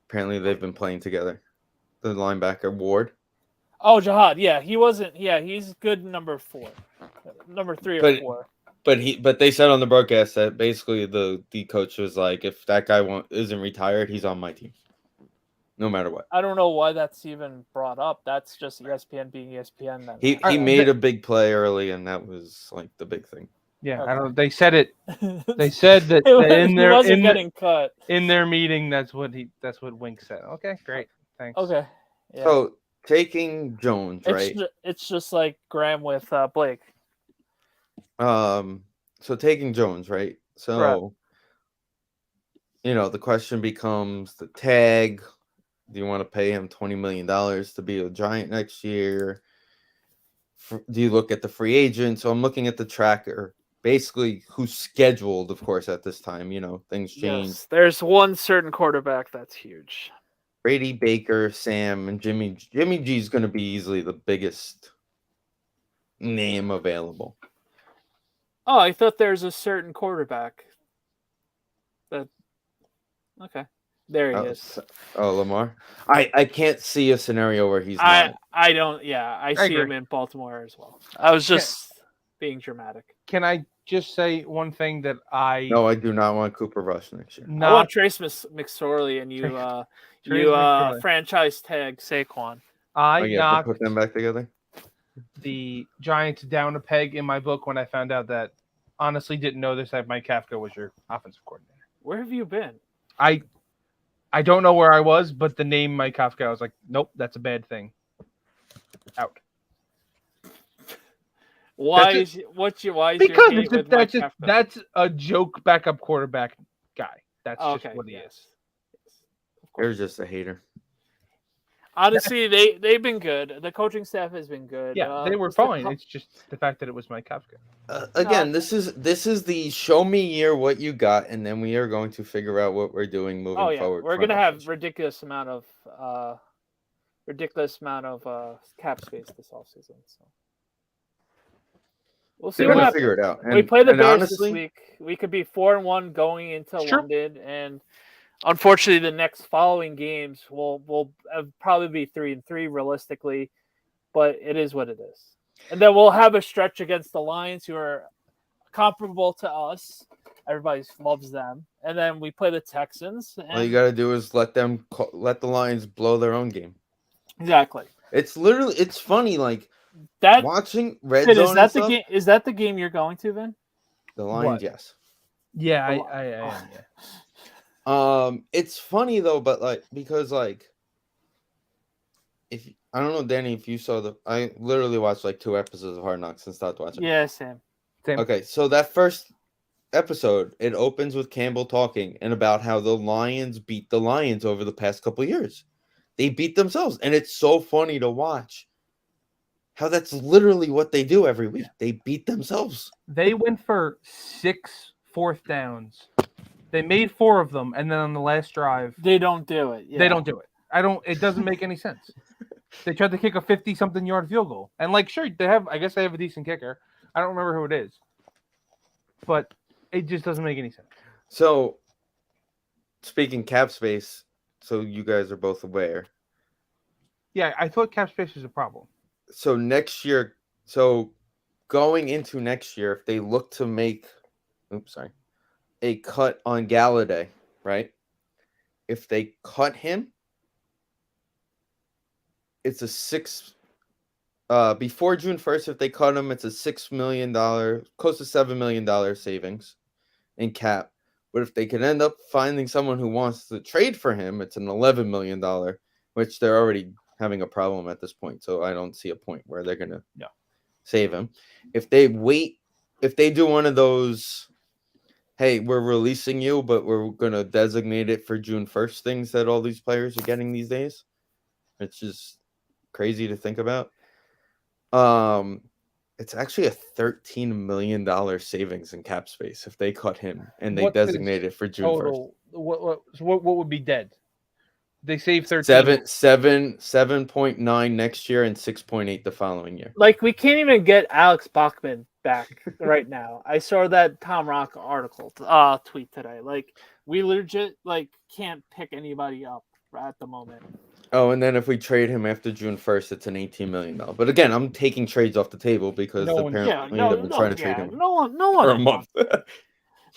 Apparently they've been playing together. The linebacker Ward. Oh, Jihad. Yeah, he wasn't. Yeah, he's good number 4, number 3 or 4. But they said on the broadcast that basically the coach was like, if that guy isn't retired, he's on my team, no matter what. I don't know why that's even brought up. That's just ESPN being ESPN. He made a big play early, and that was like the big thing. Yeah, okay. I don't. They said it. They said that in their meeting. That's what Wink said. Okay, great, thanks. Okay. Yeah. So taking Jones, right? It's just like Graham with Blake. So taking Jones, right? So, the question becomes the tag. Do you want to pay him $20 million to be a Giant next year? Do you look at the free agent? So I'm looking at the tracker, basically who's scheduled, of course, at this time. Things change. Yes, there's one certain quarterback that's huge. Brady, Baker, Sam, and Jimmy. Jimmy G is going to be easily the biggest name available. Oh, I thought there's a certain quarterback. That okay. There he is. Lamar. I can't see a scenario where he's not. I don't. Yeah, I see agree. him in Baltimore as well. I was just being dramatic. Can I just say one thing that No, I do not want Cooper Rush next year. I want Trace McSorley and you McSorley. franchise tag Saquon. I to knocked put them back together. the Giants down a peg in my book when I found out that honestly didn't know this, that Mike Kafka was your offensive coordinator. Where have you been? I don't know where I was, but the name Mike Kafka, I was like, nope, that's a bad thing. Out. Why is your Because hate with Mike Kafka? that's a joke backup quarterback guy. That's just what he is. You're just a hater. Honestly, they've been good. The coaching staff has been good. Yeah, they were fine. It's just the fact that it was Mike Kafka. Again, this is the show me year what you got, and then we are going to figure out what we're doing moving forward. We're gonna have ridiculous amount of cap space this offseason. So we'll see We're what gonna happens. figure it out. We play the Bears honestly, this week. We could be 4-1 going into Sure. London, and unfortunately, the next following games will probably be 3-3 realistically, but it is what it is. And then we'll have a stretch against the Lions, who are comparable to us. Everybody loves them, and then we play the Texans. And all you gotta do is let the Lions blow their own game. Exactly. It's funny, like that watching Red Vin, Zone. is that the game? Is that the game you're going to, Vin? The Lions, What? yes. Yeah, I am. Yeah. It's funny though, but because if I don't know, Danny, if you saw I literally watched 2 episodes of Hard Knocks and stopped watching. Yeah, same. Okay, so that first episode, it opens with Campbell talking and about how the Lions beat the Lions over the past couple of years. They beat themselves, and it's so funny to watch how that's literally what they do every week. They beat themselves. They went for 6 fourth downs. They made 4 of them, and then on the last drive, they don't do it. Yeah. They don't do it. It doesn't make any sense. They tried to kick a 50-something yard field goal, and sure, I guess they have a decent kicker. I don't remember who it is, but it just doesn't make any sense. So, speaking cap space, so you guys are both aware. Yeah, I thought cap space was a problem. So going into next year, if they look to make, a cut on Galladay, right? If they cut him, it's a before June 1st, if they cut him, it's a $6 million, close to $7 million savings in cap. But if they could end up finding someone who wants to trade for him, it's an $11 million, which they're already having a problem at this point. So I don't see a point where they're going to save him. If they do one of those, hey, we're releasing you, but we're going to designate it for June 1st things that all these players are getting these days. It's just crazy to think about. It's actually a $13 million savings in cap space if they cut him and they designate it for June 1st. What would be dead? They save 13. 7.9 next year and 6.8 the following year. We can't even get Alex Bachman back right now. I saw that Tom Rock article tweet today. We legit can't pick anybody up at the moment. Oh, and then if we trade him after June 1st, it's an $18 million. But again, I'm taking trades off the table because apparently they've been trying to trade him no one for a month.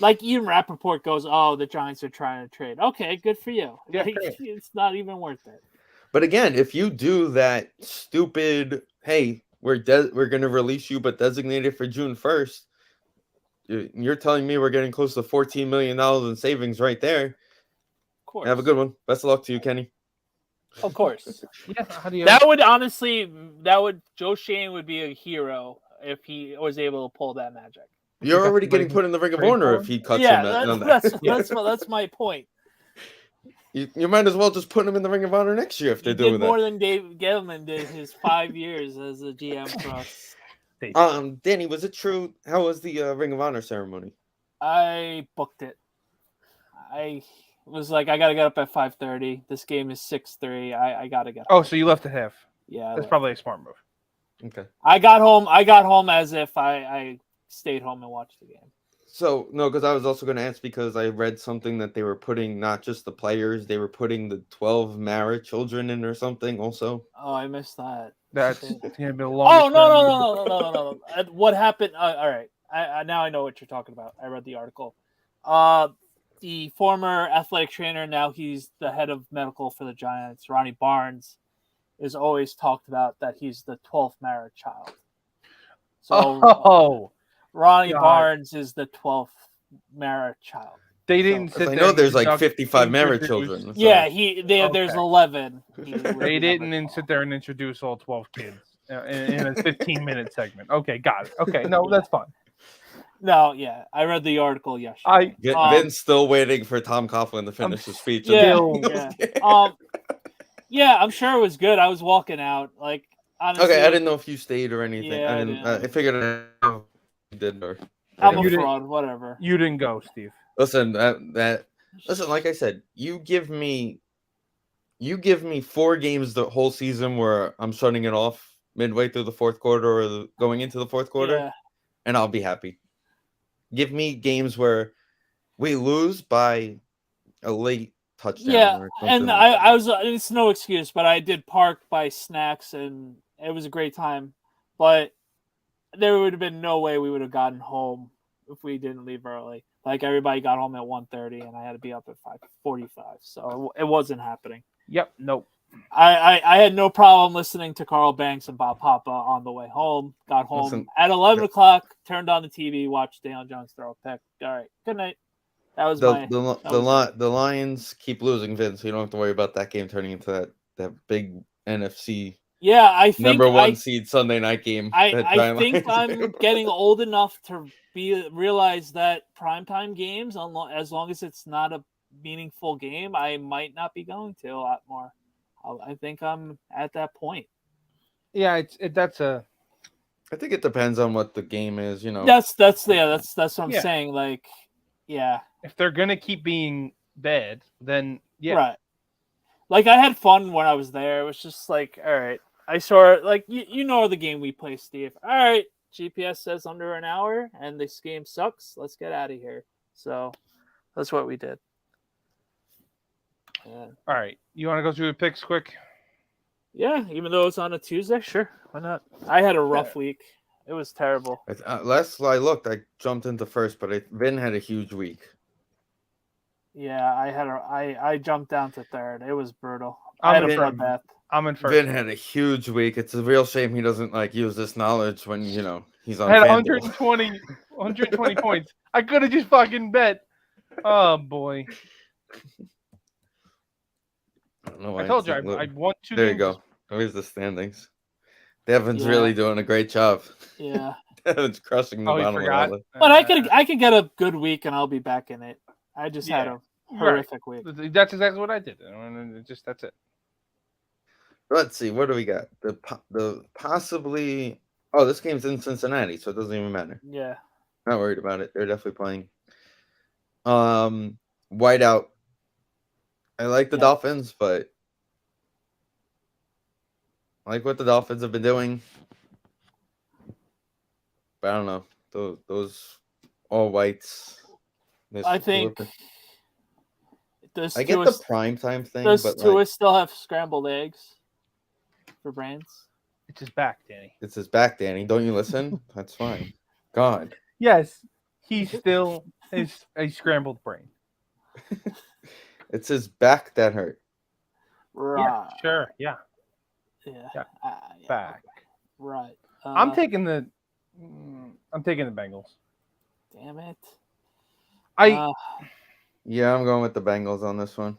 Ian Rappaport goes, "Oh, the Giants are trying to trade." Okay, good for you. Yeah, it's not even worth it. But again, if you do that stupid, hey, we're going to release you, but designate it for June 1st, you're telling me we're getting close to $14 million in savings right there. Of course. Have a good one. Best of luck to you, Kenny. Of course. Yeah, Joe Shane would be a hero if he was able to pull that magic. You're already getting put in the Ring of Honor if he cuts him. That's my point. You might as well just put him in the Ring of Honor next year if they're doing that. More than Dave Gettleman did his 5 years as a GM for us. Danny, was it true? How was the Ring of Honor ceremony? I booked it. I was I gotta get up at 5:30. This game is 6:03. I gotta get. Oh, so you left at half? Yeah, that's probably a smart move. Okay. I got home as if I stayed home and watched the game. So no, because I was also going to ask because I read something that they were putting not just the players, they were putting the 12 Mara children in or something also. Oh, I missed that. That's Shit. gonna be a Oh long. no. What happened? All right, I now I know what you're talking about. I read the article. The former athletic trainer, now he's the head of medical for the Giants, Ronnie Barnes, is always talked about that he's the 12th Mara child. So Ronnie God. Barnes is the 12th Mara child. They didn't Because sit I there. know and there's like conduct 55 Mara introduce- children. So. Yeah, there's Okay. 11. They didn't sit there and introduce all 12 kids in a 15-minute segment. Okay, got it. Okay, no, that's fine. No, yeah, I read the article yesterday. Vin's still waiting for Tom Coughlin to finish his speech. Yeah. Yeah, I'm sure it was good. I was walking out. Like, honestly, Okay, I didn't know if you stayed or anything. Yeah, I didn't. I figured you did. Or I'm a You didn't- fraud. Whatever. You didn't go, Steve. listen, listen. Like I said, you give me 4 games the whole season where I'm shutting it off midway through the fourth quarter or going into the fourth quarter, Yeah. and I'll be happy. Give me games where we lose by a late touchdown. Yeah, or something and like that. I was. It's no excuse, but I did park by snacks, and it was a great time. But there would have been no way we would have gotten home if we didn't leave early. Like, everybody got home at 1:30, and I had to be up at 5:45, so it wasn't happening. Yep, nope. I had no problem listening to Carl Banks and Bob Papa on the way home. Got home Listen, at 11 o'clock, turned on the TV, watched Daniel Jones throw a pick. All right, good night. That was the Lions keep losing, Vince. So you don't have to worry about that game turning into that big NFC I think number 1 seed Sunday night game. I think I'm getting old enough to realize that primetime games, as long as it's not a meaningful game, I might not be going to a lot more. I think I'm at that point. Yeah, that's I think it depends on what the game is. You know, That's what I'm Yeah. saying. Like, yeah, if they're gonna keep being bad, then yeah. right. Like, I had fun when I was there. It was just like, all right. I saw it. Like, you know the game we play, Steve. All right, GPS says under an hour, and this game sucks. Let's get out of here. So that's what we did. Yeah. All right, you want to go through the picks quick? Yeah, even though it's on a Tuesday, sure, why not? I had a rough week. It was terrible. last I looked, I jumped into first, but Vin had a huge week. Yeah, I jumped down to third. It was brutal. I'm I had a in front. bloodbath. I'm in first. Vin had a huge week. It's a real shame he doesn't use this knowledge when he's on. I had FanDuel. 120 points. I could have just fucking bet. Oh boy! I don't know why I told you it's not I won 2 There games. you go. There's the standings. Devin's Yeah. really doing a great job. Yeah, Devin's crushing the Oh, you bottom of forgot. the list. but I could get a good week and I'll be back in it. I just had a horrific week. That's exactly what I did. That's it. Let's see. What do we got? The possibly. Oh, this game's in Cincinnati, so it doesn't even matter. Yeah, Not worried about it. They're definitely playing. Whiteout. I like the Dolphins, but I like what the Dolphins have been doing. But I don't know. Those all whites. I think I get the primetime thing, Does but Tua still have scrambled eggs for brains? It's his back, Danny. it's his back, Danny. Don't you listen? That's fine. God. Yes, he still is a scrambled brain. It's his back that hurt. Right. Yeah, sure. Yeah, Yeah. back. Right. I'm taking the Bengals. Damn it. Yeah, I'm going with the Bengals on this one.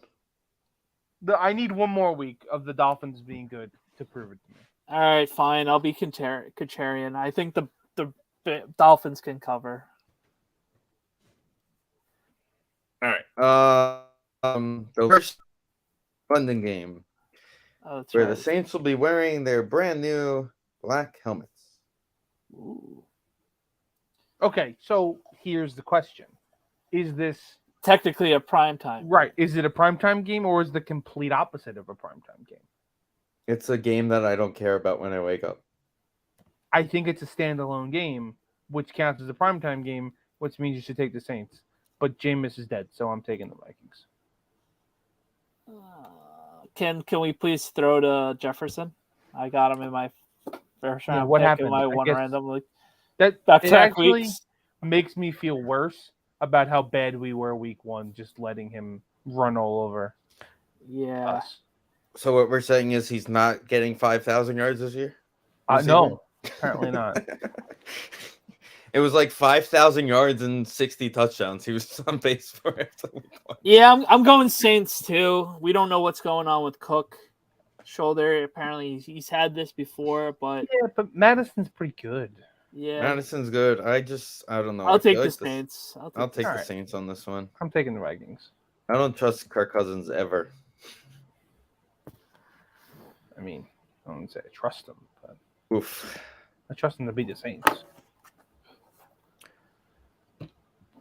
I need one more week of the Dolphins being good to prove it to me. All right, fine. I'll be contrarian. I think the Dolphins can cover. All right. The first London game Oh, that's where right. the Saints will be wearing their brand new black helmets. Ooh. Okay, so here's the question: is this Technically a primetime. right? Is it a primetime game or is the complete opposite of a primetime game? It's a game that I don't care about when I wake up. I think it's a standalone game which counts as a primetime game, which means you should take the Saints. But Jameis is dead, so I'm taking the Vikings. Can we please throw to Jefferson? I got him in my first round. What pick happened? in my I one guess random league. That Back-to-back actually weeks. makes me feel worse about how bad we were week 1, just letting him run all over Yeah. us. So what we're saying is he's not getting 5,000 yards this year? No, apparently not. It was like 5,000 yards and 60 touchdowns. He was on base for it. Yeah, I'm going Saints too. We don't know what's going on with Cook shoulder. Apparently, he's had this before, but Yeah, but Madison's pretty good. yeah, Madison's good. I don't know. I'll I take feel the like this- Saints. I'll take the Alright. Saints on this one. I'm taking the Vikings. I don't trust Kirk Cousins ever. I mean, I don't say I trust him, but Oof. I trust him to beat the Saints.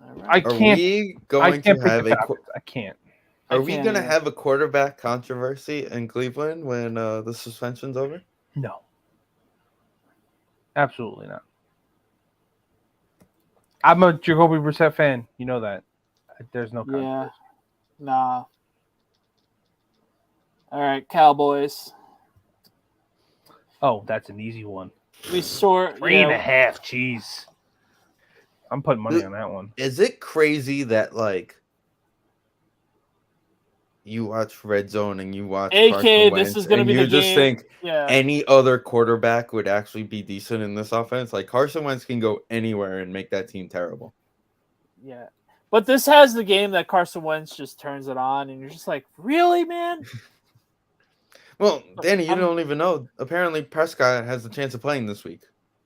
All I right. Are can't. we I going can't to pick have the a Falcons. I can't. Are we can't going to either. have a quarterback controversy in Cleveland when the suspension's over? No. Absolutely not. I'm a Jacoby Brissett fan. You know that. There's no Yeah. controversy. Nah. All right, Cowboys. Oh, that's an easy one. We saw 3.5. Jeez. I'm putting money on that one. Is it crazy that like you watch Red Zone and you watch AK, Carson Wentz, this is gonna and be you the just game. think Yeah. any other quarterback would actually be decent in this offense? Like Carson Wentz can go anywhere and make that team terrible. Yeah. But this has the game that Carson Wentz just turns it on, and you're just like, really, man? Well, Danny, you I'm- don't even know. Apparently, Prescott has a chance of playing this week.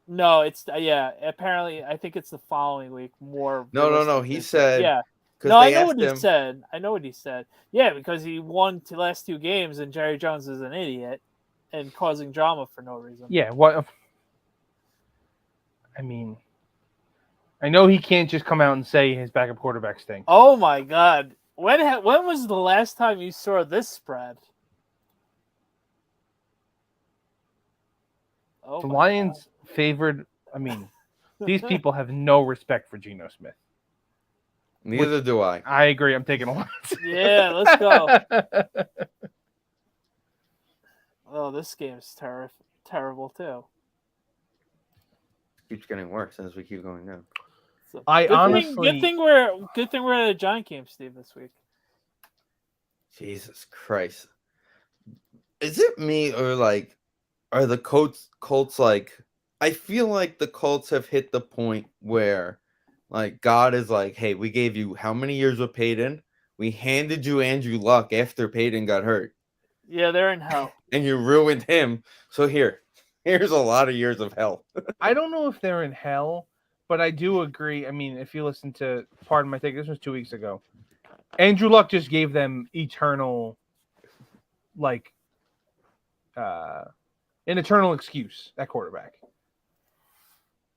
No, it's apparently, I think it's the following week. More. No. realistic He than- said Yeah. because No, I they know asked what he him. said. I know what he said. Yeah, because he won the last 2 games, and Jerry Jones is an idiot and causing drama for no reason. Yeah. What? I mean, I know he can't just come out and say his backup quarterback stinks. Oh my God! When was the last time you saw this spread? Oh, The my Lions favored. I mean, these God. people have no respect for Geno Smith. Neither do I. I agree. I'm taking a Lions. Yeah, let's go. Oh, this game's terrible too. Keeps getting worse as we keep going down. So, I honestly- good thing we're at a Giant game, Steve, this week. Jesus Christ. Is it me or like are the Colts like I feel like the Colts have hit the point where like God is like, hey, we gave you how many years with Peyton? We handed you Andrew Luck after Peyton got hurt. Yeah, they're in hell. And you ruined him. So here's a lot of years of hell. I don't know if they're in hell, but I do agree. I mean, if you listen to, pardon my take, this was 2 weeks ago. Andrew Luck just gave them eternal, like, an eternal excuse at quarterback.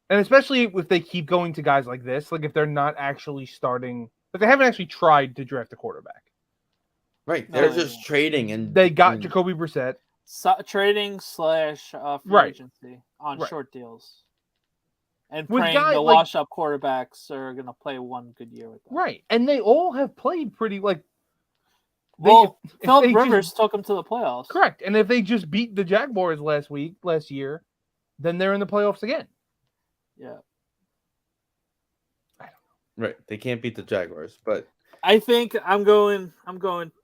And especially if they keep going to guys like this, like if they're not actually starting, but they haven't actually tried to draft a quarterback. Right. They're No. just trading and They got and- Jacoby Brissett. Trading / free Right. agency on Right. short deals. And With praying guys the like- wash-up quarterbacks are going to play one good year with them. Right. And they all have played pretty, like, Well, if Philip they just- Rivers took them to the playoffs. correct. And if they just beat the Jaguars last year, then they're in the playoffs again. Yeah. right. They can't beat the Jaguars, but I think I'm going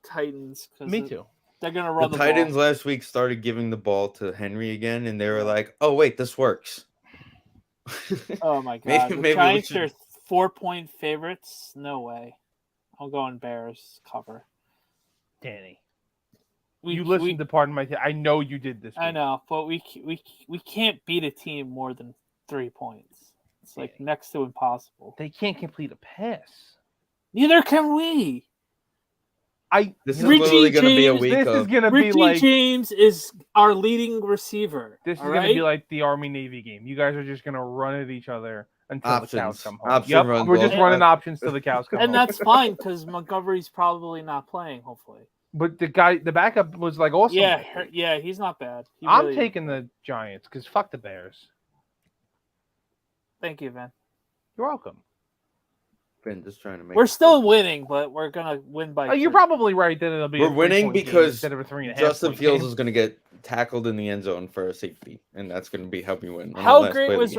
Titans. 'Cause Me too. They're going to run the the Titans ball. last week started giving the ball to Henry again, and they were like, "Oh wait, this works." Oh my God! Maybe The we Giants should- are 4-point favorites. No way. I'm going Bears cover. Danny. We, You listened we- to Pardon My Take. I know you did this. I week. know, but we can't beat a team more than 3 points. It's like next to impossible. They can't complete a pass. Neither can we. This is you know, Richie literally going to be a James, week this is of. gonna be Richie like James is our leading receiver. this is all gonna be right? like the Army Navy game. You guys are just gonna run at each other until the cows Options. come home. Option Yep, runs we're just all- running options till the cows come and home. that's fine because Montgomery's probably not playing. Hopefully, But the backup was like awesome. last week. yeah, he's not bad. He I'm really- taking the Giants because fuck the Bears. Thank you, Vin. You're welcome. Been just trying to make. We're still winning, but we're gonna win by. You're 3. probably right that it'll be. We're a winning 3-point game because instead of a 3.5. Justin Fields game. is going to get tackled in the end zone for a safety, and that's going to be how we win. How great was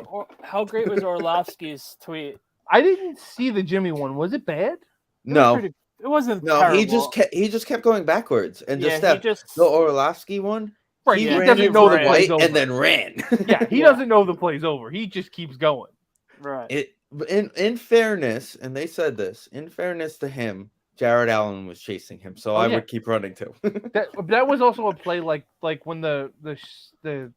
Orlovsky's tweet? I didn't see the Jimmy one. Was it bad? No, It wasn't. no. Terrible. He just kept going backwards and just Yeah, stepped. he just. The Orlovsky one, Right, he he ran doesn't it know the right play's over. and then ran. Yeah, he doesn't know the play's over. He just keeps going. Right. In fairness, and they said this. In fairness to him, Jared Allen was chasing him, so I would keep running too. That was also a play like when the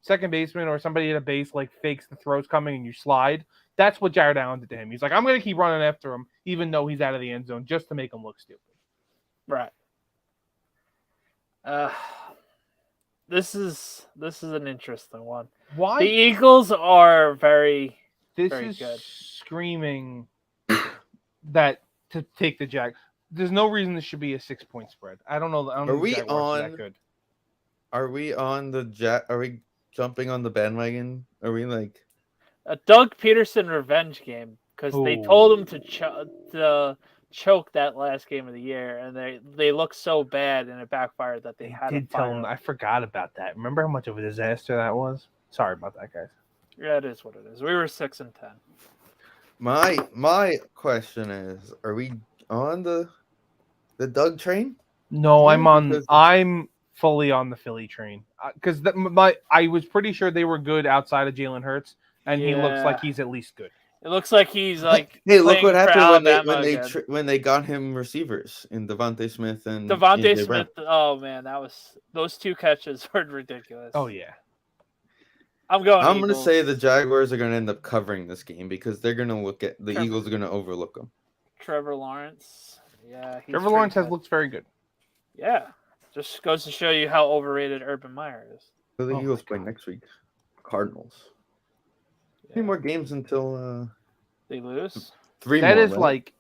second baseman or somebody at a base like fakes the throw's coming and you slide. That's what Jared Allen did to him. He's like, I'm going to keep running after him, even though he's out of the end zone, just to make him look stupid. Right. This is an interesting one. Why? The Eagles are very. This very is good. Screaming that to take the Jag. There's no reason this should be a 6-point spread. I don't know. Are we on? That good. Are we on the Are we jumping on the bandwagon? Are we like A Doug Peterson revenge game because they told him to choke that last game of the year, and they looked so bad and it backfired that they had to tell him. I forgot about that. Remember how much of a disaster that was? Sorry about that, guys. Yeah, it is what it is. We were 6-10. My question is: are we on the Doug train? No, Yeah, I'm fully on the Philly train because I was pretty sure they were good outside of Jalen Hurts, and he looks like he's at least good. It looks like he's like. Hey, look what happened when they got him receivers in Devontae Smith and Devontae Smith. Oh man, those 2 catches were ridiculous. Oh yeah. I'm going to say the Jaguars are going to end up covering this game because they're going to look at the Eagles are going to overlook them. Trevor Lawrence. Yeah. Trevor Lawrence has looked very good. Yeah. Just goes to show you how overrated Urban Meyer is. So the Eagles play next week. Cardinals. Yeah. 3 more games until they lose. 3 that more. Is right?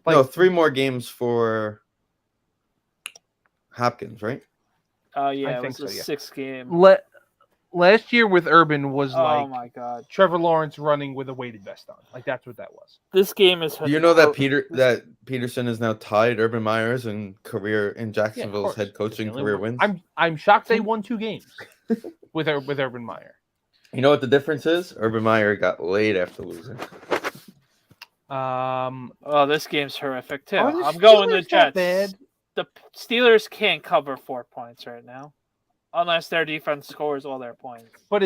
No, 3 more games for Hopkins, right? Oh yeah, I think so, 6 game. Last year with Urban was oh my god, Trevor Lawrence running with a weighted vest on. Like that's what that was. This game is. You know that Peterson is now tied Urban Meyer's in career in Jacksonville's head coaching career wins. I'm shocked they won 2 games with Urban Meyer. You know what the difference is? Urban Meyer got laid after losing. Oh, this game's horrific too. I'm going the Jets. Bad. The Steelers can't cover 4 points right now. Unless their defense scores all their points. But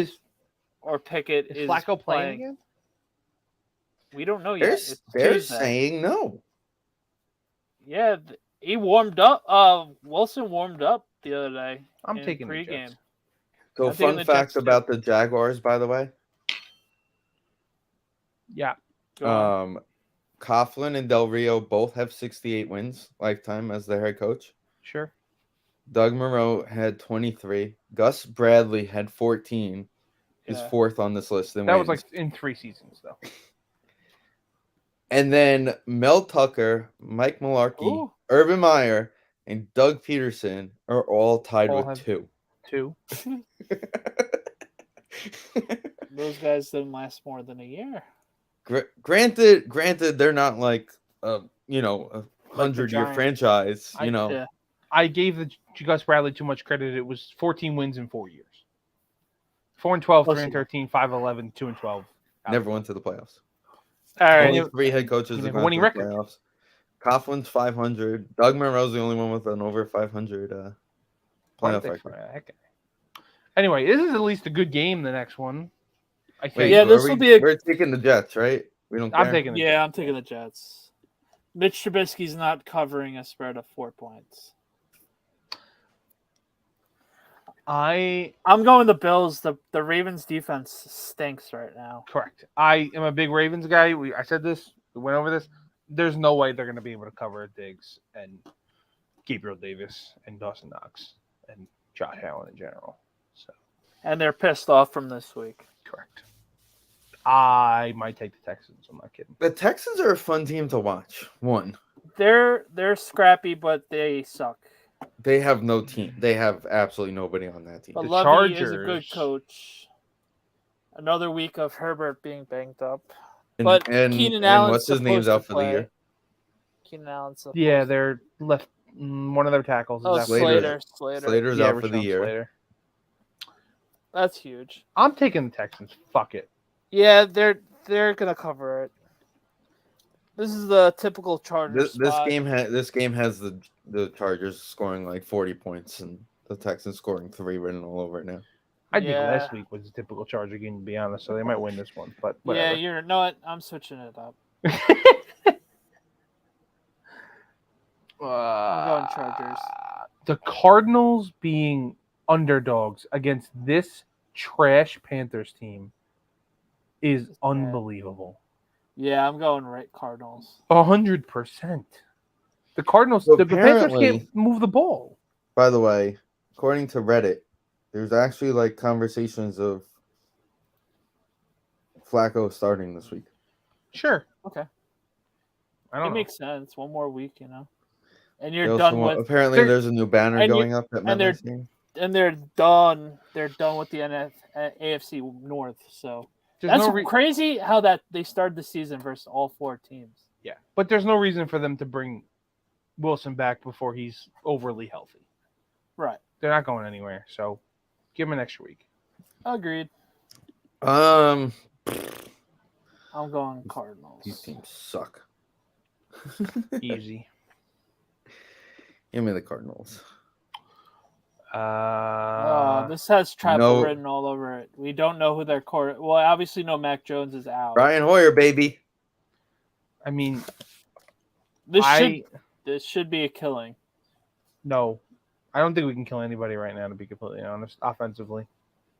Pickett is Flacco playing again? We don't know yet. They're saying no. Yeah, he warmed up. Wilson warmed up the other day. I'm taking pregame. The Jets. So fun fact about the Jaguars, by the way. Yeah. Coughlin and Del Rio both have 68 wins lifetime as their head coach. Sure. Doug Moreau had 23. Gus Bradley had 14. He's 4th on this list. That was like in 3 seasons, though. And then Mel Tucker, Mike Mularkey, Urban Meyer, and Doug Peterson are all tied with 2. 2. Those guys didn't last more than a year. Granted, they're not like a 100-year franchise. I gave the Gus Bradley too much credit. It was 14 wins in 4 years. 4-12, 3-13, 5-11, 2-12. Never went to the playoffs. All right. Only 3 head coaches have gone to the playoffs. Coughlin's 500. Doug Monroe's the only one with an over 500 playoff record. Anyway, this is at least a good game. The next one. I think. Yeah, this will be. We're taking the Jets, right? We don't. I'm taking. I'm taking the Jets. Mitch Trubisky's not covering a spread of 4 points. I'm going the Bills. The Ravens defense stinks right now. Correct. I am a big Ravens guy. I said this. We went over this. There's no way they're going to be able to cover Diggs and Gabriel Davis and Dawson Knox and Josh Allen in general. So. And they're pissed off from this week. Correct. I might take the Texans. I'm not kidding. The Texans are a fun team to watch. They're scrappy, but they suck. They have no team. They have absolutely nobody on that team. But Lovey is a good coach. Another week of Herbert being banged up. But and Keenan Allen's what's his name's supposed out to for the play. year? Keenan Allen's supposed Yeah, to- they're left. One of their tackles is Oh, out. Slater. Slater. Slater's Yeah, out for the Rashawn year. Slater. That's huge. I'm taking the Texans. Fuck it. Yeah, they're gonna cover it. This is the typical Chargers This spot. game has the Chargers scoring like 40 points and the Texans scoring 3 written all over it now. I think Yeah. last week was a typical Charger game, to be honest, so they might win this one. But whatever. Yeah, you're no. I'm switching it up. I'm going Chargers. The Cardinals being underdogs against this trash Panthers team is unbelievable. Yeah, I'm going right Cardinals. 100%. The Cardinals, So the Panthers apparently- can't move the ball. By the way, according to Reddit, there's actually like conversations of Flacco starting this week. Sure. Okay. I don't It know. makes sense. One more week, and They you're also done want- with, apparently They're- there's a new banner and you- going up at and they're- MetLife Stadium. and they're done. They're done with the AFC North. So There's that's no crazy how that they started the season versus all 4 teams. yeah, but there's no reason for them to bring Wilson back before he's overly healthy. Right. They're not going anywhere, so give him an extra week. Agreed. Um, I'm going these Cardinals. teams suck. Easy. Give me the Cardinals. This has travel no- written all over it. We don't know who their quarter. Well, obviously, no Mac Jones is out. Brian Hoyer, baby. I mean, This should be a killing. no, I don't think we can kill anybody right now, to be completely honest, offensively.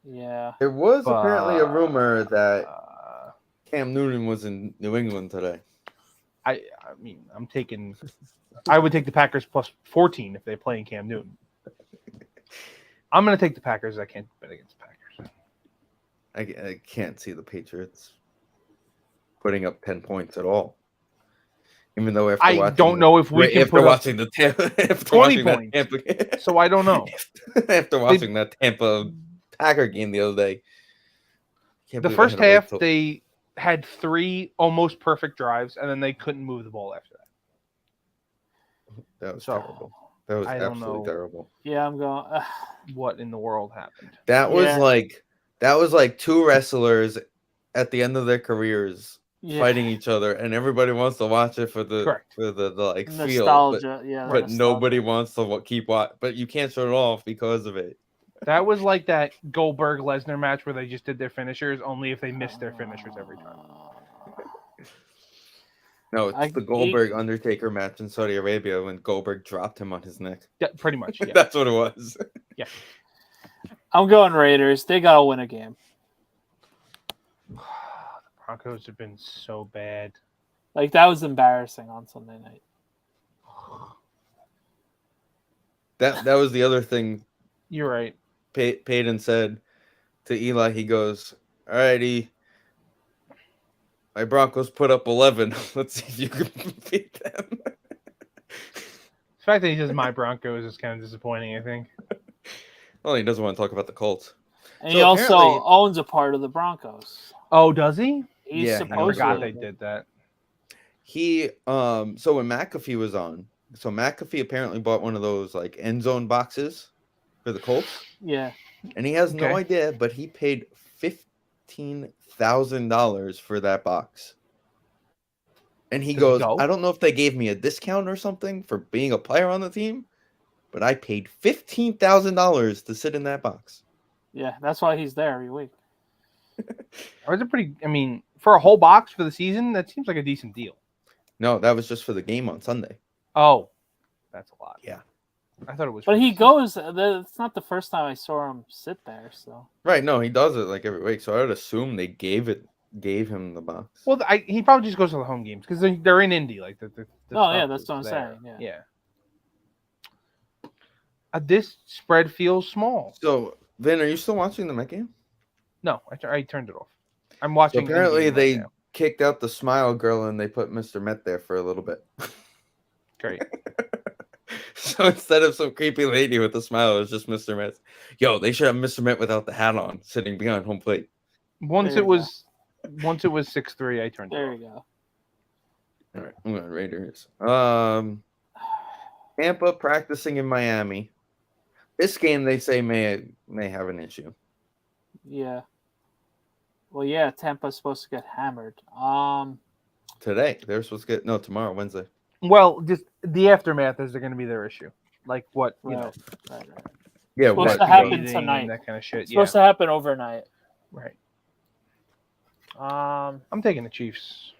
Yeah. There was apparently a rumor that Uh, Cam Newton was in New England today. I mean, I would take the Packers plus 14 if they play in Cam Newton. I'm going to take the Packers. I can't bet against the Packers. I can't see the Patriots putting up 10 points at all. Even though after I watching don't know if we can after put up watching the Tampa, after 20 watching that points. Tampa, So I don't know. after watching that Tampa Packer game the other day. Can't The believe I first had to wait half, till- they had 3 almost perfect drives, and then they couldn't move the ball after that. that was So, terrible. That was I don't absolutely know. terrible. Yeah, I'm going. What in the world happened? That was Yeah. like 2 wrestlers at the end of their careers Yeah. fighting each other, and everybody wants to watch it for the Correct. like feel, Nostalgia. Yeah. but nostalgia. nobody wants to keep watching. But you can't shut it off because of it. That was like that Goldberg Lesnar match where they just did their finishers, only if they missed their finishers every time. No, it's I- the Goldberg Undertaker match in Saudi Arabia when Goldberg dropped him on his neck. Yeah, pretty much. Yeah. That's what it was. I'm going Raiders. They gotta win a game. The Broncos have been so bad. Like that was embarrassing on Sunday night. That was the other thing You're right. Peyton said to Eli. He goes, "All righty, my Broncos put up 11. Let's see if you can beat them." The fact that he says my Broncos is kind of disappointing, I think. Well, he doesn't want to talk about the Colts. And So he also apparently- owns a part of the Broncos. Oh, does he? He's Yeah, he I supposed forgot to. they did that. He so when McAfee was on, so McAfee apparently bought one of those like end zone boxes for the Colts, Yeah. and he has no Okay. idea, but he paid $15,000 for that box. And he Does he goes, go? I don't know if they gave me a discount or something for being a player on the team, but I paid $15,000 to sit in that box. Yeah. That's why he's there every week. Or is it pretty? I mean, for a whole box for the season, that seems like a decent deal. No, that was just for the game on Sunday. Oh, that's a lot. Yeah. I thought it was. But for he the goes. It's not the first time I saw him sit there. So Right, no, he does it like every week, so I would assume they gave him the box. season. Well, he probably just goes to the home games because they're in Indy. Like the Oh, yeah, stuff that's is what I'm there. saying, Yeah. This spread feels small. So, Vin, are you still watching the Met game? No, I turned it off. I'm So watching. apparently NBA right they now. kicked out the Smile Girl and they put Mr. Met there for a little bit. Great. So instead of some creepy lady with a smile, it was just Mr. Met. Yo, they should have Mr. Met without the hat on, sitting behind home plate. Once There it you was Once it was 6-3, I turned it There off. you go. All right, I'm going Raiders. Tampa practicing in Miami. This game they say may have an issue. Yeah. Well, yeah, Tampa's supposed to get hammered. Today they're supposed to get tomorrow, Wednesday. Well, just the aftermath is going to be their issue. Like what you know, Right. Yeah, Supposed what to happen eating tonight. and that kind of shit. It's supposed to happen overnight. Right. I'm taking the Chiefs.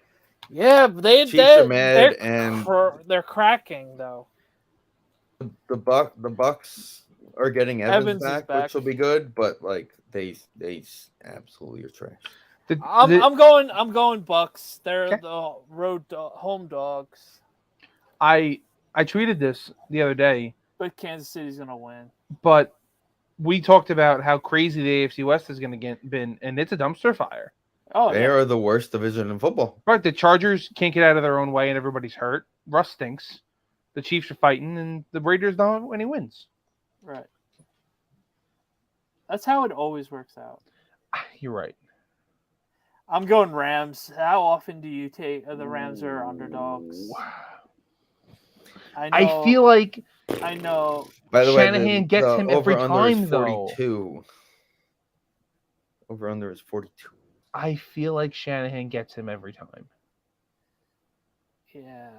Yeah, Chiefs are mad and they're cracking though. the Bucks are getting Evans Back, which will be good, but like they absolutely are trash. I'm going Bucks. They're Okay. the home dogs. I tweeted this the other day, but Kansas City's gonna win. But we talked about how crazy the AFC West is going to been, and it's a dumpster fire. Oh, they are the worst division in football. Right, the Chargers can't get out of their own way, and everybody's hurt. Russ stinks. The Chiefs are fighting, and the Raiders don't have any wins. Right. That's how it always works out. You're right. I'm going Rams. How often do you take the Rams are underdogs? I feel like I know. By the Shanahan way, gets him every time, though. Over under is 42. I feel like Shanahan gets him every time. Yeah,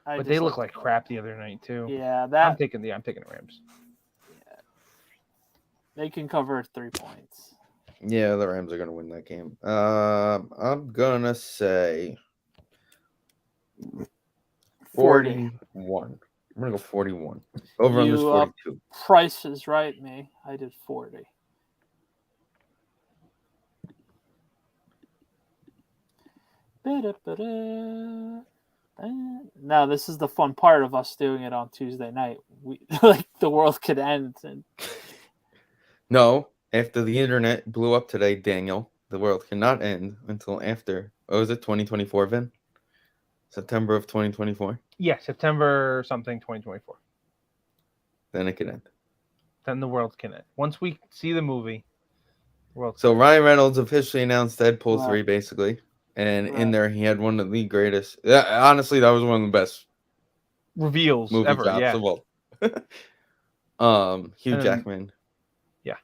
but they look like crap the other night too. Yeah, I'm taking the Rams. Yeah, they can cover 3 points. Yeah, the Rams are gonna win that game. I'm gonna say 41. I'm gonna go 41. Over under is 42. Price is right, me. I did 40. Now this is the fun part of us doing it on Tuesday night. We like the world could end. No, after the internet blew up today, Daniel, the world cannot end until after. What was it? 2024, Vin? September of 2024. Yeah, September something 2024. Then it can end. Then the world can end. Once we see the movie. So Ryan Reynolds officially announced Deadpool 3, basically. And in there, he had one of the greatest. Honestly, that was one of the best reveals movie ever. drops Yeah. of all. Hugh Jackman. Yeah.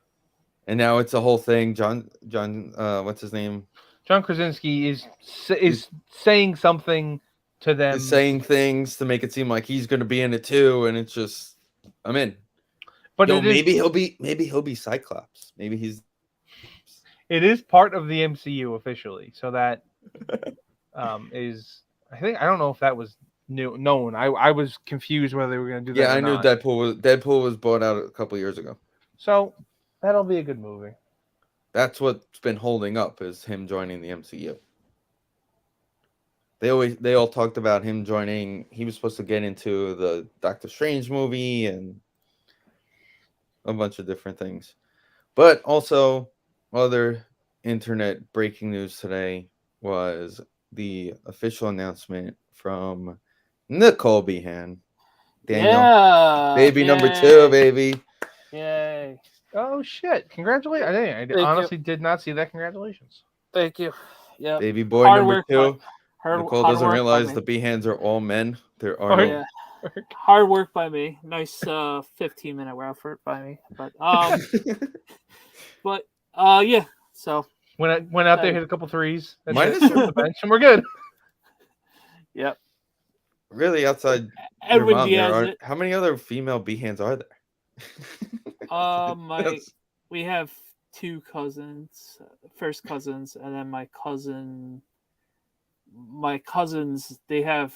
And now it's a whole thing. John, what's his name? John Krasinski is saying something to them. Is saying things to make it seem like he's going to be in it too, and it's just, I'm in. But maybe he'll be Cyclops. Maybe he's. It is part of the MCU officially, so that is. I don't know if that was known. I was confused whether they were going to do that. Yeah, I knew Deadpool was bought out a couple years ago. So that'll be a good movie. That's what's been holding up is him joining the MCU. They all talked about him joining. He was supposed to get into the Doctor Strange movie and a bunch of different things. But also, other internet breaking news today was the official announcement from Nicole Behan. Daniel, baby number 2, baby. Yay. Oh, shit. Congratulations. I honestly did not see that. Congratulations. Thank you. Yeah. Baby boy number 2. Nicole doesn't realize the Behans are all men. There are no. Hard work by me. Nice 15-minute effort by me. But yeah. So went out there, hit a couple threes. Minus the bench, and we're good. Yep. Really, outside Edwin mom, Diaz. How many other female Behans are there? We have 2 cousins, first cousins, and then my cousins, they have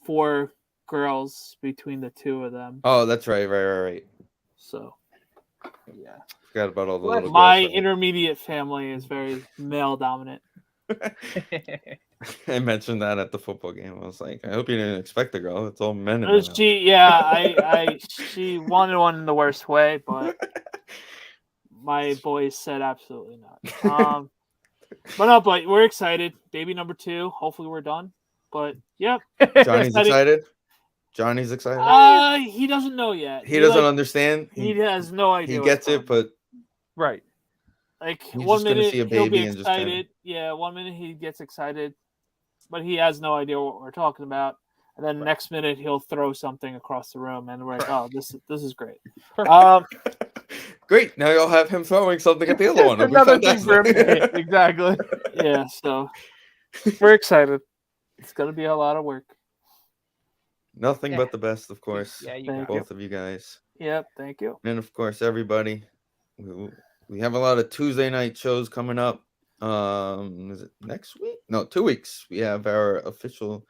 4 girls between the 2 of them. Oh, that's right. So, yeah. Forgot about all the little My girls, intermediate family is very male dominant. I mentioned that at the football game. I was like, I hope you didn't expect a girl. It's all men. She wanted one in the worst way, but my boys said absolutely not. But we're excited. Baby number 2. Hopefully we're done. But yep. Johnny's excited. He doesn't know yet. He doesn't understand. He has no idea. He gets it, but right. Like He's one just gonna minute see a he'll be baby and just kinda- excited. Yeah, one minute he gets excited, but he has no idea what we're talking about. And then next minute he'll throw something across the room, and we're like, "Oh, this is great." Great. Now you'll have him throwing something at the other one. It'll be Another thing for him to fantastic. hit. Exactly. Yeah, so we're excited. It's gonna be a lot of work. Nothing Yeah. but the best, of course. Yeah, you Thank got you. it. Both of you guys. Yep, thank you. And of course, everybody. We have a lot of Tuesday night shows coming up. Is it next week? No, 2 weeks. We have our official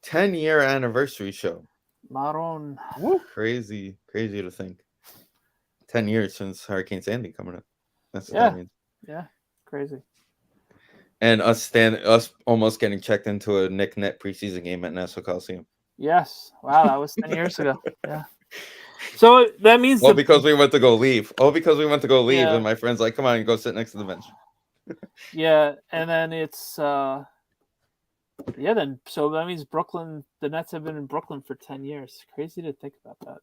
10-year anniversary show. Maron. Woo. Crazy to think. 10 years since Hurricane Sandy coming up. That's what Yeah. that means. Yeah, crazy. And us almost getting checked into a Nick Net preseason game at Nassau Coliseum. Yes. Wow, that was 10 years ago. Yeah. So that means All because we went to go leave. Yeah. And my friend's like, come on, go sit next to the bench. Yeah, and then it's then so that means Brooklyn, the Nets have been in Brooklyn for 10 years. Crazy to think about that.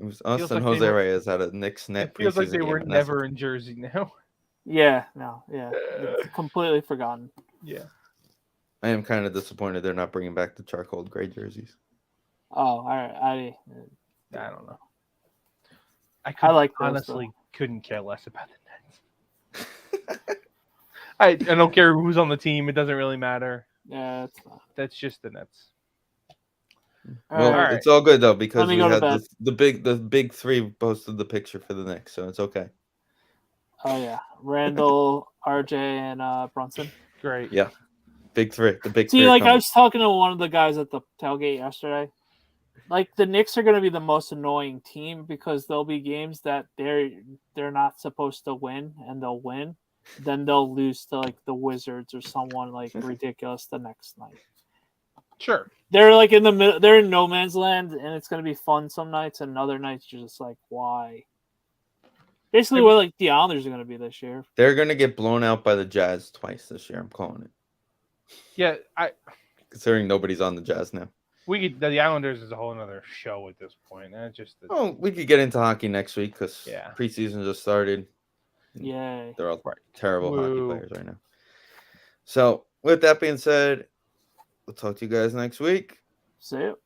It was us Feels and like they Jose were- Reyes at a Knicks Net It feels like preseason they game were at Nassau. never in Jersey now. Yeah, no, yeah. It's completely forgotten. Yeah. I am kind of disappointed they're not bringing back the charcoal gray jerseys. Oh, all right. I don't know. I like those, honestly couldn't care less about the Nets. I don't care who's on the team. It doesn't really matter. Yeah, it's not. That's just the Nets. Well, right. it's all good though because Let me we go to had bed. the big three posted the picture for the Knicks, so it's okay. Oh yeah, Randall, RJ, and Brunson. Great. Yeah, big three. The big See, three. like I was talking to one of the guys at the tailgate yesterday. Like the Knicks are going to be the most annoying team because there'll be games that they're not supposed to win and they'll win, then they'll lose to like the Wizards or someone like ridiculous the next night. Sure. They're like in the middle. They're in no man's land, and it's going to be fun some nights, and other nights you're just like, why? Basically, what like the Islanders are going to be this year. They're gonna get blown out by the Jazz twice this year. I'm calling it. Yeah, Considering nobody's on the Jazz now. the Islanders is a whole other show at this point. And Oh, we could get into hockey next week because Yeah. preseason just started. Yay! They're all terrible hockey Woo. players right now. So, with that being said, we'll talk to you guys next week. See you.